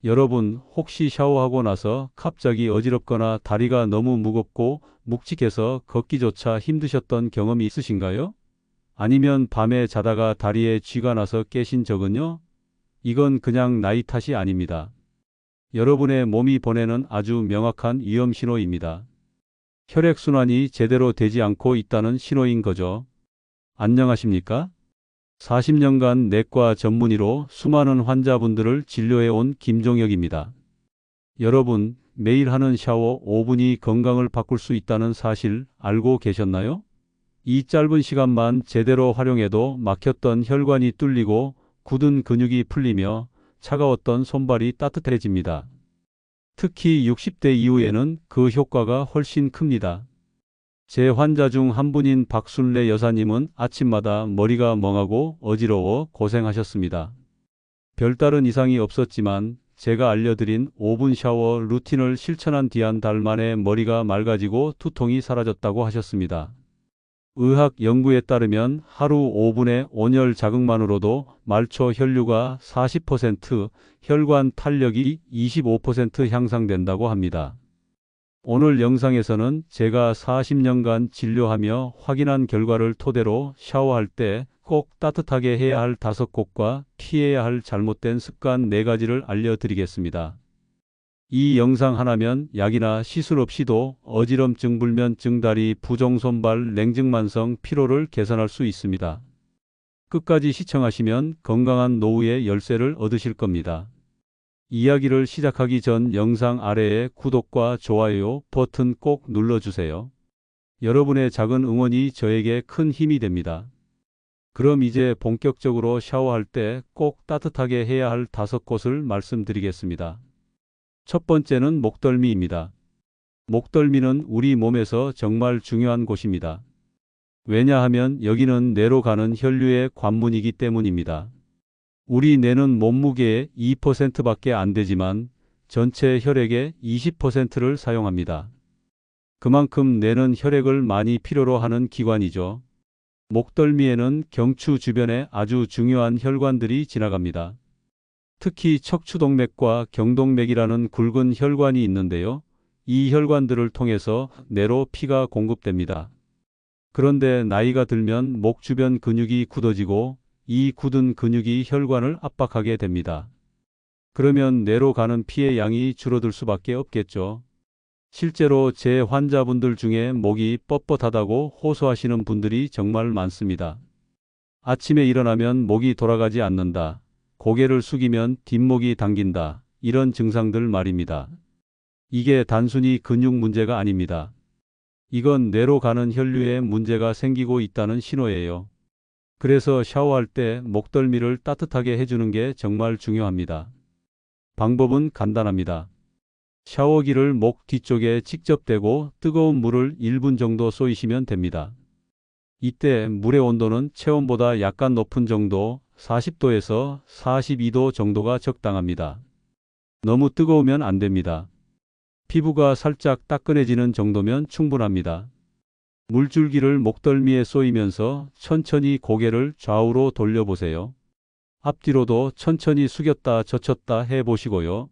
여러분, 혹시 샤워하고 나서 갑자기 어지럽거나 다리가 너무 무겁고 묵직해서 걷기조차 힘드셨던 경험이 있으신가요? 아니면 밤에 자다가 다리에 쥐가 나서 깨신 적은요? 이건 그냥 나이 탓이 아닙니다. 여러분의 몸이 보내는 아주 명확한 위험 신호입니다. 혈액순환이 제대로 되지 않고 있다는 신호인 거죠. 안녕하십니까? 40년간 내과 전문의로 수많은 환자분들을 진료해 온 김종혁입니다. 여러분, 매일 하는 샤워 5분이 건강을 바꿀 수 있다는 사실 알고 계셨나요? 이 짧은 시간만 제대로 활용해도 막혔던 혈관이 뚫리고 굳은 근육이 풀리며 차가웠던 손발이 따뜻해집니다. 특히 60대 이후에는 그 효과가 훨씬 큽니다. 제 환자 중 한 분인 박순래 여사님은 아침마다 머리가 멍하고 어지러워 고생하셨습니다. 별다른 이상이 없었지만 제가 알려드린 5분 샤워 루틴을 실천한 뒤 한 달 만에 머리가 맑아지고 두통이 사라졌다고 하셨습니다. 의학 연구에 따르면 하루 5분의 온열 자극만으로도 말초 혈류가 40%, 혈관 탄력이 25% 향상된다고 합니다. 오늘 영상에서는 제가 40년간 진료하며 확인한 결과를 토대로 샤워할 때 꼭 따뜻하게 해야 할 5곳과 피해야 할 잘못된 습관 4가지를 알려드리겠습니다. 이 영상 하나면 약이나 시술 없이도 어지럼증, 불면증, 다리, 부종, 손발, 냉증만성, 피로를 개선할 수 있습니다. 끝까지 시청하시면 건강한 노후의 열쇠를 얻으실 겁니다. 이야기를 시작하기 전 영상 아래에 구독과 좋아요 버튼 꼭 눌러주세요. 여러분의 작은 응원이 저에게 큰 힘이 됩니다. 그럼 이제 본격적으로 샤워할 때 꼭 따뜻하게 해야 할 5곳을 말씀드리겠습니다. 첫 번째는 목덜미입니다. 목덜미는 우리 몸에서 정말 중요한 곳입니다. 왜냐하면 여기는 뇌로 가는 혈류의 관문이기 때문입니다. 우리 뇌는 몸무게의 2%밖에 안 되지만 전체 혈액의 20%를 사용합니다. 그만큼 뇌는 혈액을 많이 필요로 하는 기관이죠. 목덜미에는 경추 주변에 아주 중요한 혈관들이 지나갑니다. 특히 척추동맥과 경동맥이라는 굵은 혈관이 있는데요. 이 혈관들을 통해서 뇌로 피가 공급됩니다. 그런데 나이가 들면 목 주변 근육이 굳어지고 이 굳은 근육이 혈관을 압박하게 됩니다. 그러면 뇌로 가는 피의 양이 줄어들 수밖에 없겠죠. 실제로 제 환자분들 중에 목이 뻣뻣하다고 호소하시는 분들이 정말 많습니다. 아침에 일어나면 목이 돌아가지 않는다. 고개를 숙이면 뒷목이 당긴다. 이런 증상들 말입니다. 이게 단순히 근육 문제가 아닙니다. 이건 뇌로 가는 혈류에 문제가 생기고 있다는 신호예요. 그래서 샤워할 때 목덜미를 따뜻하게 해주는 게 정말 중요합니다. 방법은 간단합니다. 샤워기를 목 뒤쪽에 직접 대고 뜨거운 물을 1분 정도 쏘이시면 됩니다. 이때 물의 온도는 체온보다 약간 높은 정도 40도에서 42도 정도가 적당합니다. 너무 뜨거우면 안 됩니다. 피부가 살짝 따끈해지는 정도면 충분합니다. 물줄기를 목덜미에 쏘이면서 천천히 고개를 좌우로 돌려보세요. 앞뒤로도 천천히 숙였다 젖혔다 해보시고요.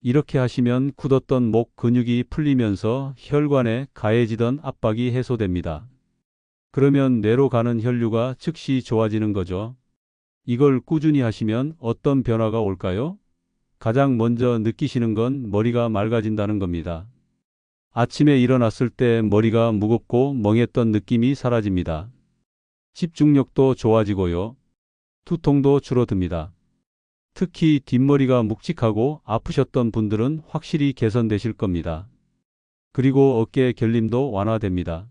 이렇게 하시면 굳었던 목 근육이 풀리면서 혈관에 가해지던 압박이 해소됩니다. 그러면 뇌로 가는 혈류가 즉시 좋아지는 거죠. 이걸 꾸준히 하시면 어떤 변화가 올까요? 가장 먼저 느끼시는 건 머리가 맑아진다는 겁니다. 아침에 일어났을 때 머리가 무겁고 멍했던 느낌이 사라집니다. 집중력도 좋아지고요. 두통도 줄어듭니다. 특히 뒷머리가 묵직하고 아프셨던 분들은 확실히 개선되실 겁니다. 그리고 어깨 결림도 완화됩니다.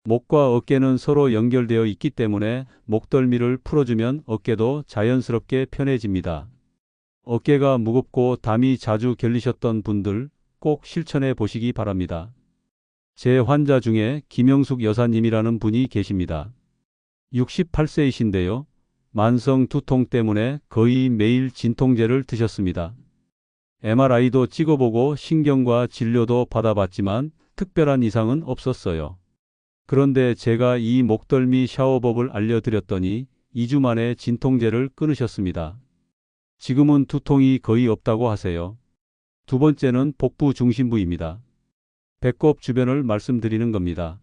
목과 어깨는 서로 연결되어 있기 때문에 목덜미를 풀어주면 어깨도 자연스럽게 편해집니다. 어깨가 무겁고 담이 자주 결리셨던 분들 꼭 실천해 보시기 바랍니다. 제 환자 중에 김영숙 여사님이라는 분이 계십니다. 68세이신데요. 만성 두통 때문에 거의 매일 진통제를 드셨습니다. MRI도 찍어보고 신경과 진료도 받아봤지만 특별한 이상은 없었어요. 그런데 제가 이 목덜미 샤워법을 알려드렸더니 2주 만에 진통제를 끊으셨습니다. 지금은 두통이 거의 없다고 하세요. 두 번째는 복부 중심부입니다. 배꼽 주변을 말씀드리는 겁니다.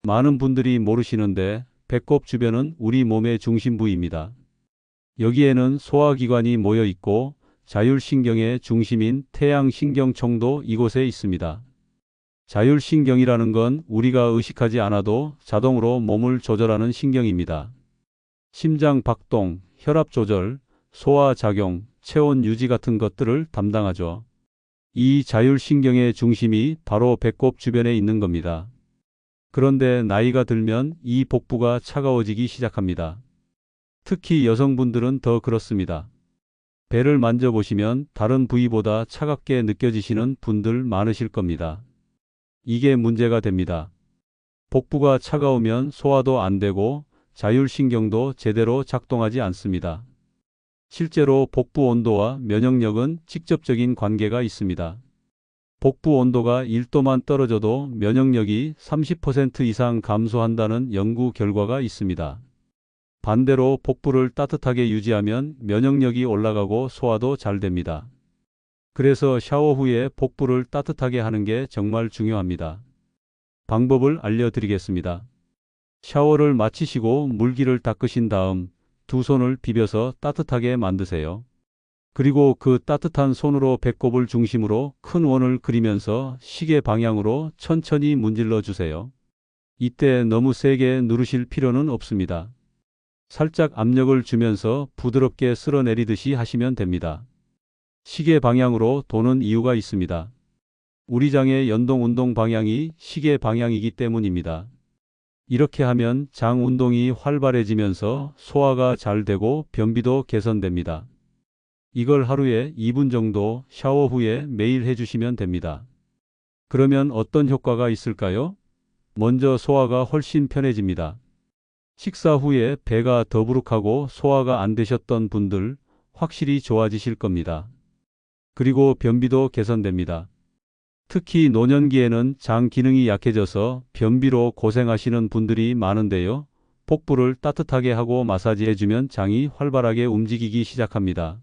많은 분들이 모르시는데 배꼽 주변은 우리 몸의 중심부입니다. 여기에는 소화기관이 모여 있고 자율신경의 중심인 태양신경총도 이곳에 있습니다. 자율신경이라는 건 우리가 의식하지 않아도 자동으로 몸을 조절하는 신경입니다. 심장 박동, 혈압 조절, 소화작용, 체온 유지 같은 것들을 담당하죠. 이 자율신경의 중심이 바로 배꼽 주변에 있는 겁니다. 그런데 나이가 들면 이 복부가 차가워지기 시작합니다. 특히 여성분들은 더 그렇습니다. 배를 만져보시면 다른 부위보다 차갑게 느껴지시는 분들 많으실 겁니다. 이게 문제가 됩니다. 복부가 차가우면 소화도 안 되고 자율신경도 제대로 작동하지 않습니다. 실제로 복부 온도와 면역력은 직접적인 관계가 있습니다. 복부 온도가 1도만 떨어져도 면역력이 30% 이상 감소한다는 연구 결과가 있습니다. 반대로 복부를 따뜻하게 유지하면 면역력이 올라가고 소화도 잘 됩니다. 그래서 샤워 후에 복부를 따뜻하게 하는 게 정말 중요합니다. 방법을 알려드리겠습니다. 샤워를 마치시고 물기를 닦으신 다음 두 손을 비벼서 따뜻하게 만드세요. 그리고 그 따뜻한 손으로 배꼽을 중심으로 큰 원을 그리면서 시계 방향으로 천천히 문질러 주세요. 이때 너무 세게 누르실 필요는 없습니다. 살짝 압력을 주면서 부드럽게 쓸어내리듯이 하시면 됩니다. 시계 방향으로 도는 이유가 있습니다. 우리 장의 연동 운동 방향이 시계 방향이기 때문입니다. 이렇게 하면 장 운동이 활발해지면서 소화가 잘 되고 변비도 개선됩니다. 이걸 하루에 2분 정도 샤워 후에 매일 해주시면 됩니다. 그러면 어떤 효과가 있을까요? 먼저 소화가 훨씬 편해집니다. 식사 후에 배가 더부룩하고 소화가 안 되셨던 분들 확실히 좋아지실 겁니다. 그리고 변비도 개선됩니다. 특히 노년기에는 장 기능이 약해져서 변비로 고생하시는 분들이 많은데요. 복부를 따뜻하게 하고 마사지해주면 장이 활발하게 움직이기 시작합니다.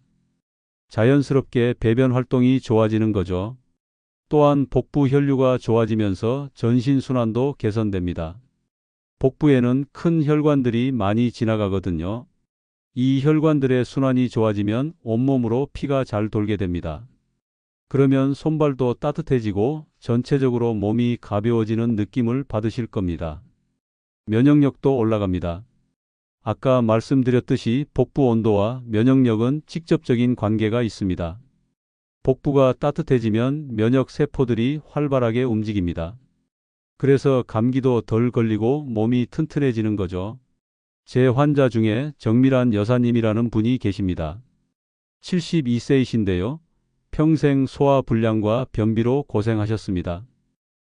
자연스럽게 배변 활동이 좋아지는 거죠. 또한 복부 혈류가 좋아지면서 전신순환도 개선됩니다. 복부에는 큰 혈관들이 많이 지나가거든요. 이 혈관들의 순환이 좋아지면 온몸으로 피가 잘 돌게 됩니다. 그러면 손발도 따뜻해지고 전체적으로 몸이 가벼워지는 느낌을 받으실 겁니다. 면역력도 올라갑니다. 아까 말씀드렸듯이 복부 온도와 면역력은 직접적인 관계가 있습니다. 복부가 따뜻해지면 면역 세포들이 활발하게 움직입니다. 그래서 감기도 덜 걸리고 몸이 튼튼해지는 거죠. 제 환자 중에 정밀한 여사님이라는 분이 계십니다. 72세이신데요. 평생 소화불량과 변비로 고생하셨습니다.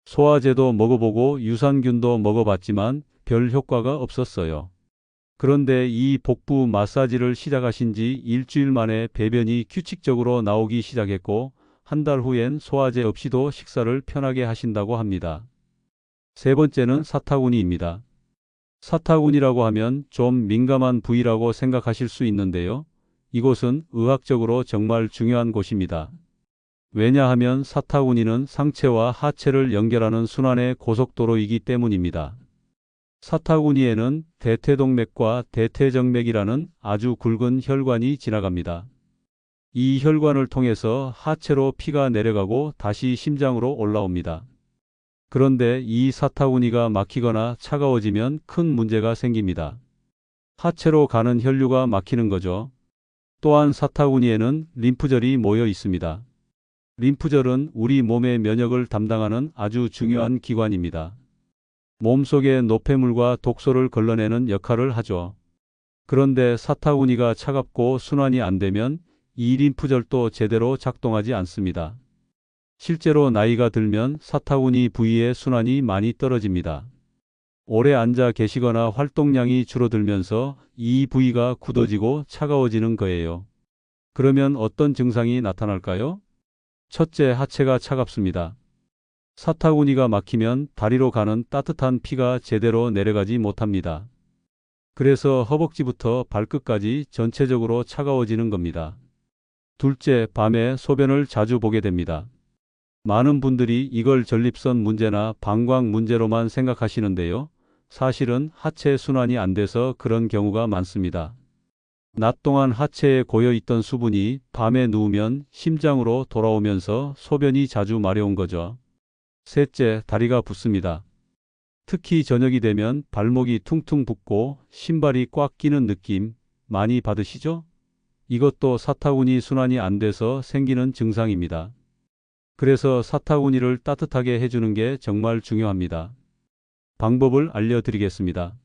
소화제도 먹어보고 유산균도 먹어봤지만 별 효과가 없었어요. 그런데 이 복부 마사지를 시작하신 지 일주일 만에 배변이 규칙적으로 나오기 시작했고 한 달 후엔 소화제 없이도 식사를 편하게 하신다고 합니다. 세 번째는 사타구니입니다. 사타구니라고 하면 좀 민감한 부위라고 생각하실 수 있는데요. 이곳은 의학적으로 정말 중요한 곳입니다. 왜냐하면 사타구니는 상체와 하체를 연결하는 순환의 고속도로이기 때문입니다. 사타구니에는 대퇴동맥과 대퇴정맥이라는 아주 굵은 혈관이 지나갑니다. 이 혈관을 통해서 하체로 피가 내려가고 다시 심장으로 올라옵니다. 그런데 이 사타구니가 막히거나 차가워지면 큰 문제가 생깁니다. 하체로 가는 혈류가 막히는 거죠. 또한 사타구니에는 림프절이 모여 있습니다. 림프절은 우리 몸의 면역을 담당하는 아주 중요한 기관입니다. 몸속의 노폐물과 독소를 걸러내는 역할을 하죠. 그런데 사타구니가 차갑고 순환이 안 되면 이 림프절도 제대로 작동하지 않습니다. 실제로 나이가 들면 사타구니 부위의 순환이 많이 떨어집니다. 오래 앉아 계시거나 활동량이 줄어들면서 이 부위가 굳어지고 차가워지는 거예요. 그러면 어떤 증상이 나타날까요? 첫째, 하체가 차갑습니다. 사타구니가 막히면 다리로 가는 따뜻한 피가 제대로 내려가지 못합니다. 그래서 허벅지부터 발끝까지 전체적으로 차가워지는 겁니다. 둘째, 밤에 소변을 자주 보게 됩니다. 많은 분들이 이걸 전립선 문제나 방광 문제로만 생각하시는데요. 사실은 하체 순환이 안 돼서 그런 경우가 많습니다. 낮 동안 하체에 고여 있던 수분이 밤에 누우면 심장으로 돌아오면서 소변이 자주 마려운 거죠. 셋째, 다리가 붓습니다. 특히 저녁이 되면 발목이 퉁퉁 붓고 신발이 꽉 끼는 느낌 많이 받으시죠? 이것도 사타구니 순환이 안 돼서 생기는 증상입니다. 그래서 사타구니를 따뜻하게 해주는 게 정말 중요합니다. 방법을 알려드리겠습니다.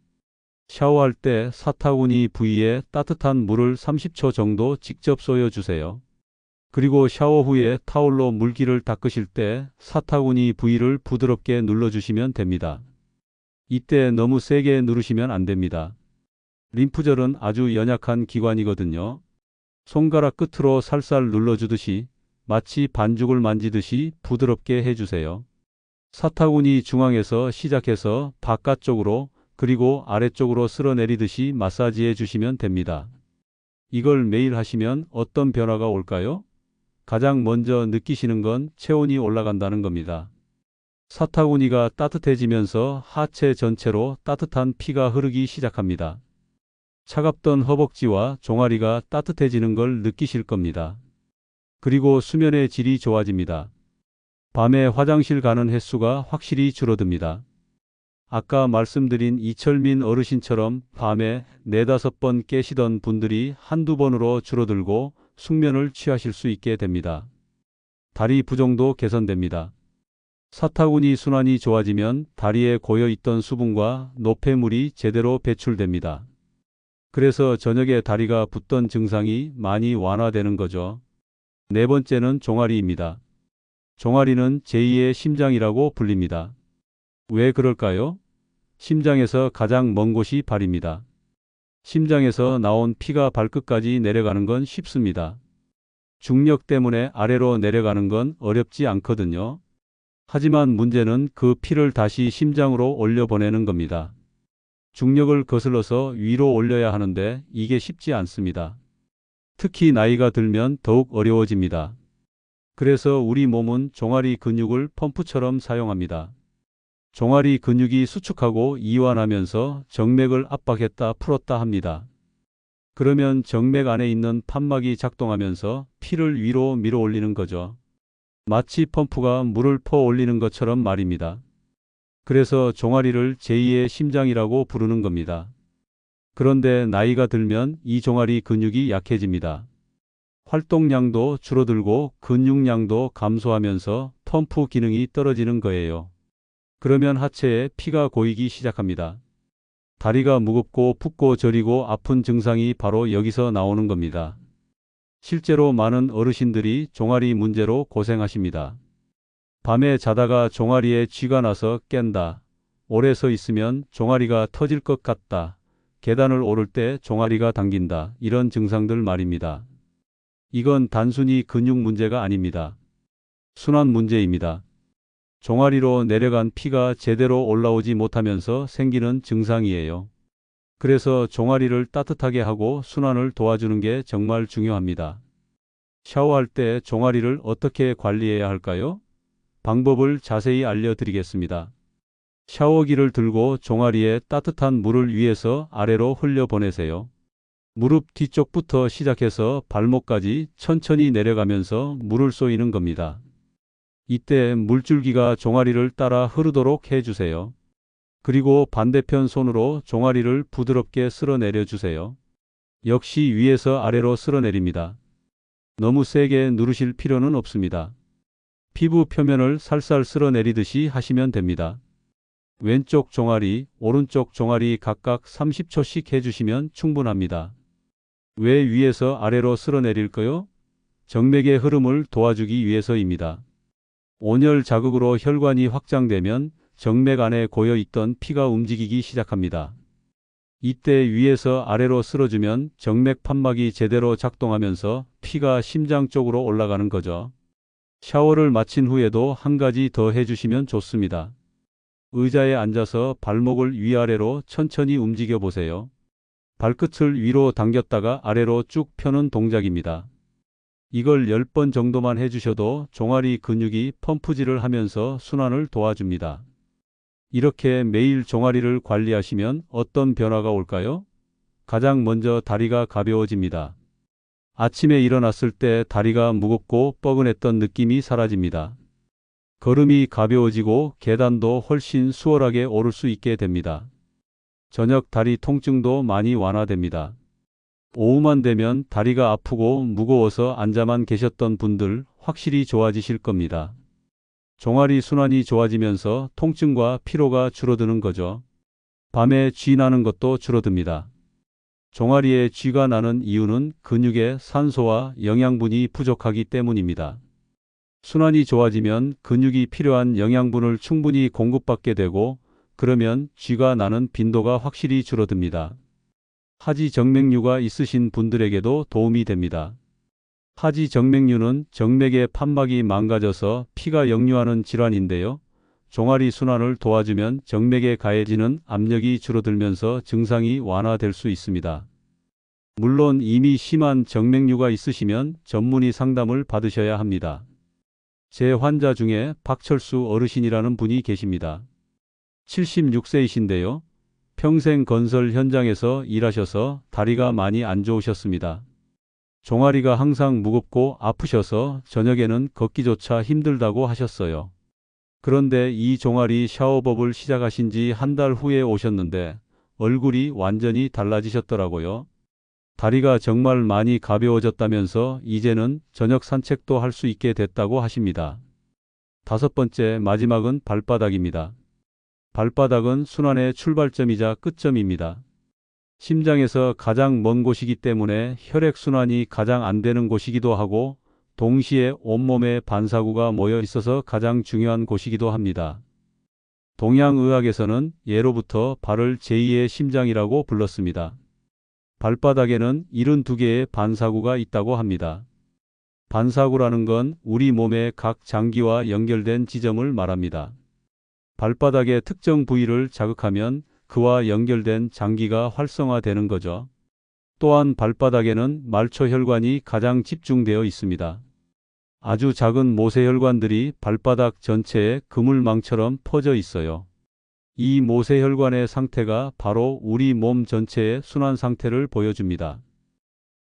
샤워할 때 사타구니 부위에 따뜻한 물을 30초 정도 직접 쏘여주세요. 그리고 샤워 후에 타올로 물기를 닦으실 때 사타구니 부위를 부드럽게 눌러주시면 됩니다. 이때 너무 세게 누르시면 안 됩니다. 림프절은 아주 연약한 기관이거든요. 손가락 끝으로 살살 눌러주듯이 마치 반죽을 만지듯이 부드럽게 해주세요. 사타구니 중앙에서 시작해서 바깥쪽으로 그리고 아래쪽으로 쓸어내리듯이 마사지해 주시면 됩니다. 이걸 매일 하시면 어떤 변화가 올까요? 가장 먼저 느끼시는 건 체온이 올라간다는 겁니다. 사타구니가 따뜻해지면서 하체 전체로 따뜻한 피가 흐르기 시작합니다. 차갑던 허벅지와 종아리가 따뜻해지는 걸 느끼실 겁니다. 그리고 수면의 질이 좋아집니다. 밤에 화장실 가는 횟수가 확실히 줄어듭니다. 아까 말씀드린 이철민 어르신처럼 밤에 4~5번 깨시던 분들이 한두 번으로 줄어들고 숙면을 취하실 수 있게 됩니다. 다리 부종도 개선됩니다. 사타구니 순환이 좋아지면 다리에 고여있던 수분과 노폐물이 제대로 배출됩니다. 그래서 저녁에 다리가 붓던 증상이 많이 완화되는 거죠. 네 번째는 종아리입니다. 종아리는 제2의 심장이라고 불립니다. 왜 그럴까요? 심장에서 가장 먼 곳이 발입니다. 심장에서 나온 피가 발끝까지 내려가는 건 쉽습니다. 중력 때문에 아래로 내려가는 건 어렵지 않거든요. 하지만 문제는 그 피를 다시 심장으로 올려보내는 겁니다. 중력을 거슬러서 위로 올려야 하는데 이게 쉽지 않습니다. 특히 나이가 들면 더욱 어려워집니다. 그래서 우리 몸은 종아리 근육을 펌프처럼 사용합니다. 종아리 근육이 수축하고 이완하면서 정맥을 압박했다 풀었다 합니다. 그러면 정맥 안에 있는 판막이 작동하면서 피를 위로 밀어 올리는 거죠. 마치 펌프가 물을 퍼 올리는 것처럼 말입니다. 그래서 종아리를 제2의 심장이라고 부르는 겁니다. 그런데 나이가 들면 이 종아리 근육이 약해집니다. 활동량도 줄어들고 근육량도 감소하면서 펌프 기능이 떨어지는 거예요. 그러면 하체에 피가 고이기 시작합니다. 다리가 무겁고 붓고 저리고 아픈 증상이 바로 여기서 나오는 겁니다. 실제로 많은 어르신들이 종아리 문제로 고생하십니다. 밤에 자다가 종아리에 쥐가 나서 깬다. 오래 서 있으면 종아리가 터질 것 같다. 계단을 오를 때 종아리가 당긴다. 이런 증상들 말입니다. 이건 단순히 근육 문제가 아닙니다. 순환 문제입니다. 종아리로 내려간 피가 제대로 올라오지 못하면서 생기는 증상이에요. 그래서 종아리를 따뜻하게 하고 순환을 도와주는 게 정말 중요합니다. 샤워할 때 종아리를 어떻게 관리해야 할까요? 방법을 자세히 알려드리겠습니다. 샤워기를 들고 종아리에 따뜻한 물을 위에서 아래로 흘려보내세요. 무릎 뒤쪽부터 시작해서 발목까지 천천히 내려가면서 물을 쏘이는 겁니다. 이때 물줄기가 종아리를 따라 흐르도록 해주세요. 그리고 반대편 손으로 종아리를 부드럽게 쓸어내려 주세요. 역시 위에서 아래로 쓸어내립니다. 너무 세게 누르실 필요는 없습니다. 피부 표면을 살살 쓸어내리듯이 하시면 됩니다. 왼쪽 종아리, 오른쪽 종아리 각각 30초씩 해주시면 충분합니다. 왜 위에서 아래로 쓸어내릴까요? 정맥의 흐름을 도와주기 위해서입니다. 온열 자극으로 혈관이 확장되면 정맥 안에 고여있던 피가 움직이기 시작합니다. 이때 위에서 아래로 쓸어주면 정맥 판막이 제대로 작동하면서 피가 심장 쪽으로 올라가는 거죠. 샤워를 마친 후에도 한 가지 더 해주시면 좋습니다. 의자에 앉아서 발목을 위아래로 천천히 움직여 보세요. 발끝을 위로 당겼다가 아래로 쭉 펴는 동작입니다. 이걸 10번 정도만 해주셔도 종아리 근육이 펌프질을 하면서 순환을 도와줍니다. 이렇게 매일 종아리를 관리하시면 어떤 변화가 올까요? 가장 먼저 다리가 가벼워집니다. 아침에 일어났을 때 다리가 무겁고 뻐근했던 느낌이 사라집니다. 걸음이 가벼워지고 계단도 훨씬 수월하게 오를 수 있게 됩니다. 저녁 다리 통증도 많이 완화됩니다. 오후만 되면 다리가 아프고 무거워서 앉아만 계셨던 분들 확실히 좋아지실 겁니다. 종아리 순환이 좋아지면서 통증과 피로가 줄어드는 거죠. 밤에 쥐 나는 것도 줄어듭니다. 종아리에 쥐가 나는 이유는 근육에 산소와 영양분이 부족하기 때문입니다. 순환이 좋아지면 근육이 필요한 영양분을 충분히 공급받게 되고 그러면 쥐가 나는 빈도가 확실히 줄어듭니다. 하지정맥류가 있으신 분들에게도 도움이 됩니다. 하지정맥류는 정맥의 판막이 망가져서 피가 역류하는 질환인데요. 종아리 순환을 도와주면 정맥에 가해지는 압력이 줄어들면서 증상이 완화될 수 있습니다. 물론 이미 심한 정맥류가 있으시면 전문의 상담을 받으셔야 합니다. 제 환자 중에 박철수 어르신이라는 분이 계십니다. 76세이신데요. 평생 건설 현장에서 일하셔서 다리가 많이 안 좋으셨습니다. 종아리가 항상 무겁고 아프셔서 저녁에는 걷기조차 힘들다고 하셨어요. 그런데 이 종아리 샤워법을 시작하신 지 한 달 후에 오셨는데 얼굴이 완전히 달라지셨더라고요. 다리가 정말 많이 가벼워졌다면서 이제는 저녁 산책도 할 수 있게 됐다고 하십니다. 5번째, 마지막은 발바닥입니다. 발바닥은 순환의 출발점이자 끝점입니다. 심장에서 가장 먼 곳이기 때문에 혈액순환이 가장 안 되는 곳이기도 하고 동시에 온몸에 반사구가 모여 있어서 가장 중요한 곳이기도 합니다. 동양의학에서는 예로부터 발을 제2의 심장이라고 불렀습니다. 발바닥에는 72개의 반사구가 있다고 합니다. 반사구라는 건 우리 몸의 각 장기와 연결된 지점을 말합니다. 발바닥의 특정 부위를 자극하면 그와 연결된 장기가 활성화되는 거죠. 또한 발바닥에는 말초혈관이 가장 집중되어 있습니다. 아주 작은 모세혈관들이 발바닥 전체에 그물망처럼 퍼져 있어요. 이 모세혈관의 상태가 바로 우리 몸 전체의 순환 상태를 보여줍니다.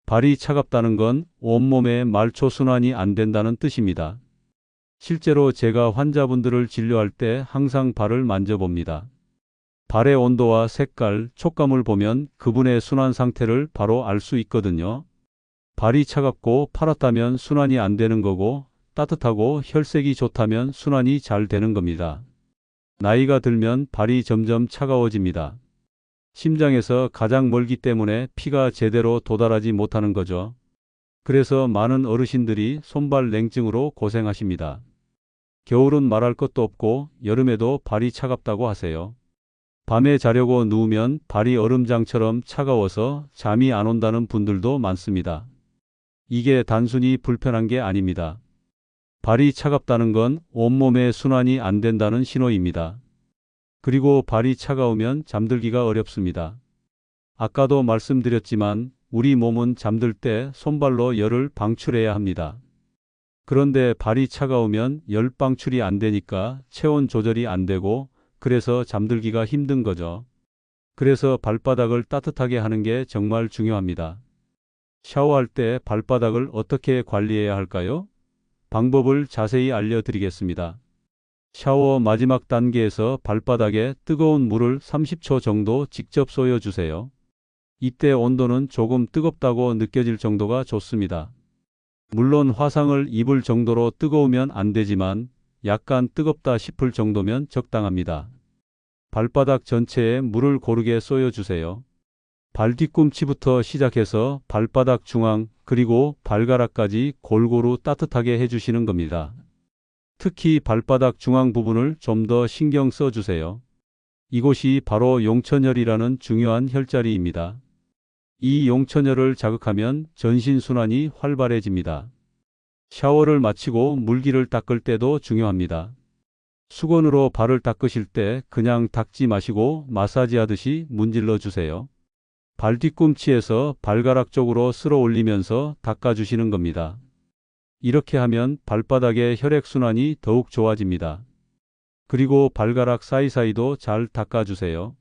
발이 차갑다는 건 온몸의 말초 순환이 안 된다는 뜻입니다. 실제로 제가 환자분들을 진료할 때 항상 발을 만져봅니다. 발의 온도와 색깔, 촉감을 보면 그분의 순환 상태를 바로 알 수 있거든요. 발이 차갑고 파랗다면 순환이 안 되는 거고 따뜻하고 혈색이 좋다면 순환이 잘 되는 겁니다. 나이가 들면 발이 점점 차가워집니다. 심장에서 가장 멀기 때문에 피가 제대로 도달하지 못하는 거죠. 그래서 많은 어르신들이 손발 냉증으로 고생하십니다. 겨울은 말할 것도 없고 여름에도 발이 차갑다고 하세요. 밤에 자려고 누우면 발이 얼음장처럼 차가워서 잠이 안 온다는 분들도 많습니다. 이게 단순히 불편한 게 아닙니다. 발이 차갑다는 건 온몸의 순환이 안 된다는 신호입니다. 그리고 발이 차가우면 잠들기가 어렵습니다. 아까도 말씀드렸지만 우리 몸은 잠들 때 손발로 열을 방출해야 합니다. 그런데 발이 차가우면 열 방출이 안 되니까 체온 조절이 안 되고 그래서 잠들기가 힘든 거죠. 그래서 발바닥을 따뜻하게 하는 게 정말 중요합니다. 샤워할 때 발바닥을 어떻게 관리해야 할까요? 방법을 자세히 알려드리겠습니다. 샤워 마지막 단계에서 발바닥에 뜨거운 물을 30초 정도 직접 쏘여주세요. 이때 온도는 조금 뜨겁다고 느껴질 정도가 좋습니다. 물론 화상을 입을 정도로 뜨거우면 안 되지만 약간 뜨겁다 싶을 정도면 적당합니다. 발바닥 전체에 물을 고르게 쏘여주세요. 발 뒤꿈치부터 시작해서 발바닥 중앙 그리고 발가락까지 골고루 따뜻하게 해주시는 겁니다. 특히 발바닥 중앙 부분을 좀 더 신경 써주세요. 이곳이 바로 용천혈이라는 중요한 혈자리입니다. 이 용천혈을 자극하면 전신순환이 활발해집니다. 샤워를 마치고 물기를 닦을 때도 중요합니다. 수건으로 발을 닦으실 때 그냥 닦지 마시고 마사지하듯이 문질러 주세요. 발 뒤꿈치에서 발가락 쪽으로 쓸어 올리면서 닦아주시는 겁니다. 이렇게 하면 발바닥의 혈액순환이 더욱 좋아집니다. 그리고 발가락 사이사이도 잘 닦아주세요.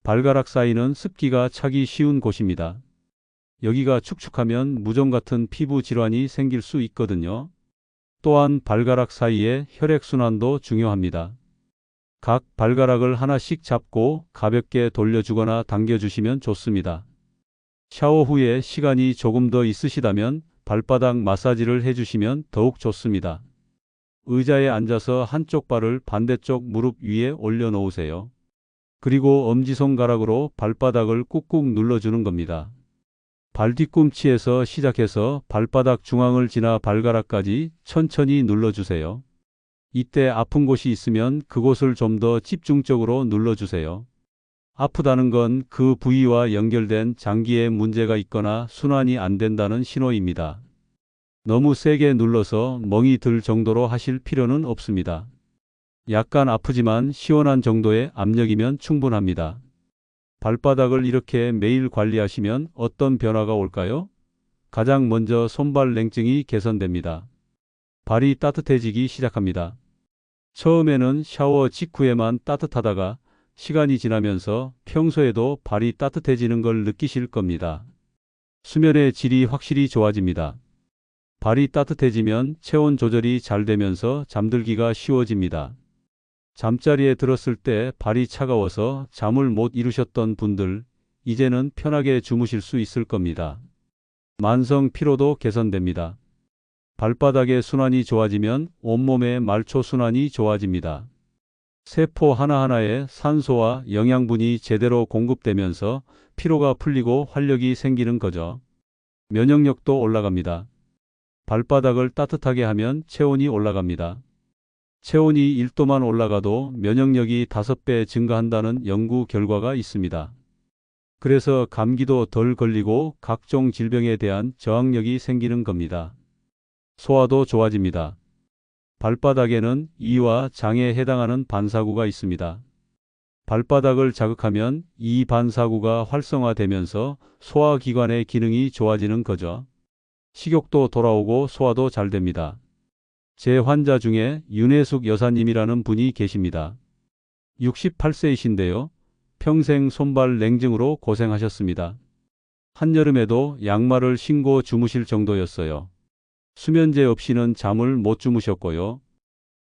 발가락 사이는 습기가 차기 쉬운 곳입니다. 여기가 축축하면 무좀 같은 피부 질환이 생길 수 있거든요. 또한 발가락 사이의 혈액순환도 중요합니다. 각 발가락을 하나씩 잡고 가볍게 돌려주거나 당겨주시면 좋습니다. 샤워 후에 시간이 조금 더 있으시다면 발바닥 마사지를 해주시면 더욱 좋습니다. 의자에 앉아서 한쪽 발을 반대쪽 무릎 위에 올려놓으세요. 그리고 엄지손가락으로 발바닥을 꾹꾹 눌러주는 겁니다. 발 뒤꿈치에서 시작해서 발바닥 중앙을 지나 발가락까지 천천히 눌러주세요. 이때 아픈 곳이 있으면 그곳을 좀 더 집중적으로 눌러주세요. 아프다는 건 그 부위와 연결된 장기에 문제가 있거나 순환이 안 된다는 신호입니다. 너무 세게 눌러서 멍이 들 정도로 하실 필요는 없습니다. 약간 아프지만 시원한 정도의 압력이면 충분합니다. 발바닥을 이렇게 매일 관리하시면 어떤 변화가 올까요? 가장 먼저 손발 냉증이 개선됩니다. 발이 따뜻해지기 시작합니다. 처음에는 샤워 직후에만 따뜻하다가 시간이 지나면서 평소에도 발이 따뜻해지는 걸 느끼실 겁니다. 수면의 질이 확실히 좋아집니다. 발이 따뜻해지면 체온 조절이 잘 되면서 잠들기가 쉬워집니다. 잠자리에 들었을 때 발이 차가워서 잠을 못 이루셨던 분들, 이제는 편하게 주무실 수 있을 겁니다. 만성 피로도 개선됩니다. 발바닥의 순환이 좋아지면 온몸의 말초 순환이 좋아집니다. 세포 하나하나에 산소와 영양분이 제대로 공급되면서 피로가 풀리고 활력이 생기는 거죠. 면역력도 올라갑니다. 발바닥을 따뜻하게 하면 체온이 올라갑니다. 체온이 1도만 올라가도 면역력이 5배 증가한다는 연구 결과가 있습니다. 그래서 감기도 덜 걸리고 각종 질병에 대한 저항력이 생기는 겁니다. 소화도 좋아집니다. 발바닥에는 이와 장에 해당하는 반사구가 있습니다. 발바닥을 자극하면 이 반사구가 활성화되면서 소화기관의 기능이 좋아지는 거죠. 식욕도 돌아오고 소화도 잘 됩니다. 제 환자 중에 윤혜숙 여사님이라는 분이 계십니다. 68세이신데요. 평생 손발 냉증으로 고생하셨습니다. 한여름에도 양말을 신고 주무실 정도였어요. 수면제 없이는 잠을 못 주무셨고요.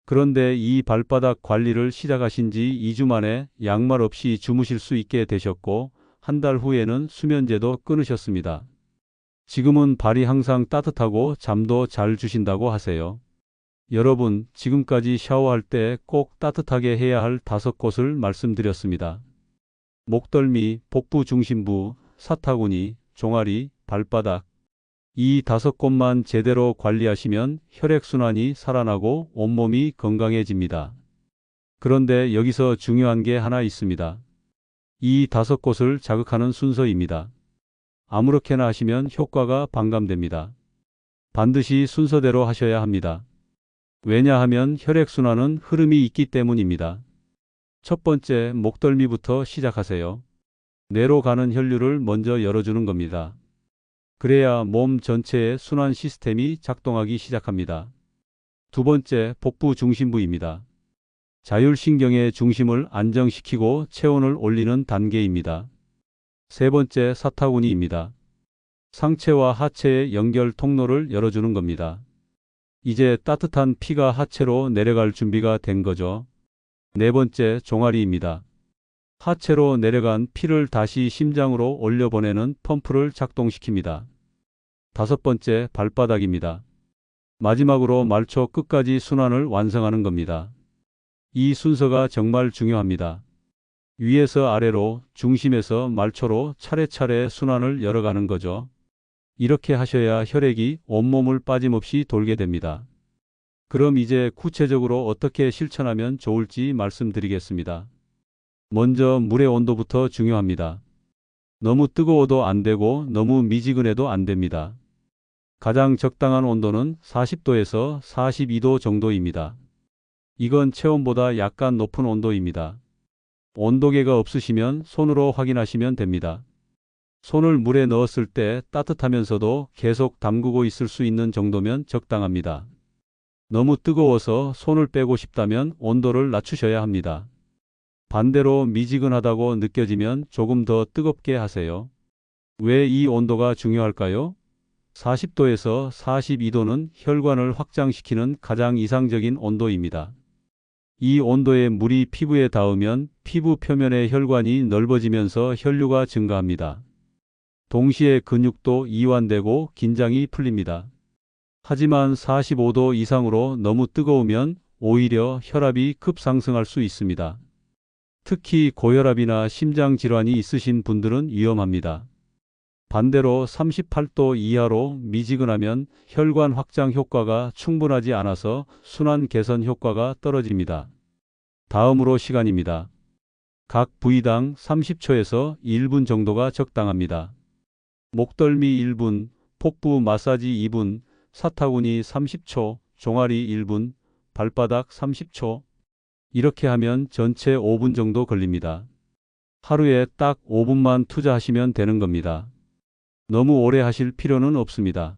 그런데 이 발바닥 관리를 시작하신 지 2주 만에 양말 없이 주무실 수 있게 되셨고, 한 달 후에는 수면제도 끊으셨습니다. 지금은 발이 항상 따뜻하고 잠도 잘 주신다고 하세요. 여러분, 지금까지 샤워할 때 꼭 따뜻하게 해야 할 5곳을 말씀드렸습니다. 목덜미, 복부 중심부, 사타구니, 종아리, 발바닥. 이 5곳만 제대로 관리하시면 혈액순환이 살아나고 온몸이 건강해집니다. 그런데 여기서 중요한 게 하나 있습니다. 이 5곳을 자극하는 순서입니다. 아무렇게나 하시면 효과가 반감됩니다. 반드시 순서대로 하셔야 합니다. 왜냐하면 혈액순환은 흐름이 있기 때문입니다. 첫 번째, 목덜미부터 시작하세요. 뇌로 가는 혈류를 먼저 열어주는 겁니다. 그래야 몸 전체의 순환 시스템이 작동하기 시작합니다. 두 번째, 복부 중심부입니다. 자율신경의 중심을 안정시키고 체온을 올리는 단계입니다. 세 번째, 사타구니입니다. 상체와 하체의 연결 통로를 열어주는 겁니다. 이제 따뜻한 피가 하체로 내려갈 준비가 된 거죠. 네 번째, 종아리입니다. 하체로 내려간 피를 다시 심장으로 올려보내는 펌프를 작동시킵니다. 다섯 번째, 발바닥입니다. 마지막으로 말초 끝까지 순환을 완성하는 겁니다. 이 순서가 정말 중요합니다. 위에서 아래로, 중심에서 말초로 차례차례 순환을 열어가는 거죠. 이렇게 하셔야 혈액이 온몸을 빠짐없이 돌게 됩니다. 그럼 이제 구체적으로 어떻게 실천하면 좋을지 말씀드리겠습니다. 먼저 물의 온도부터 중요합니다. 너무 뜨거워도 안 되고 너무 미지근해도 안 됩니다. 가장 적당한 온도는 40도에서 42도 정도입니다. 이건 체온보다 약간 높은 온도입니다. 온도계가 없으시면 손으로 확인하시면 됩니다. 손을 물에 넣었을 때 따뜻하면서도 계속 담그고 있을 수 있는 정도면 적당합니다. 너무 뜨거워서 손을 빼고 싶다면 온도를 낮추셔야 합니다. 반대로 미지근하다고 느껴지면 조금 더 뜨겁게 하세요. 왜 이 온도가 중요할까요? 40도에서 42도는 혈관을 확장시키는 가장 이상적인 온도입니다. 이 온도에 물이 피부에 닿으면 피부 표면의 혈관이 넓어지면서 혈류가 증가합니다. 동시에 근육도 이완되고 긴장이 풀립니다. 하지만 45도 이상으로 너무 뜨거우면 오히려 혈압이 급상승할 수 있습니다. 특히 고혈압이나 심장 질환이 있으신 분들은 위험합니다. 반대로 38도 이하로 미지근하면 혈관 확장 효과가 충분하지 않아서 순환 개선 효과가 떨어집니다. 다음으로 시간입니다. 각 부위당 30초에서 1분 정도가 적당합니다. 목덜미 1분, 복부 마사지 2분, 사타구니 30초, 종아리 1분, 발바닥 30초. 이렇게 하면 전체 5분 정도 걸립니다. 하루에 딱 5분만 투자하시면 되는 겁니다. 너무 오래 하실 필요는 없습니다.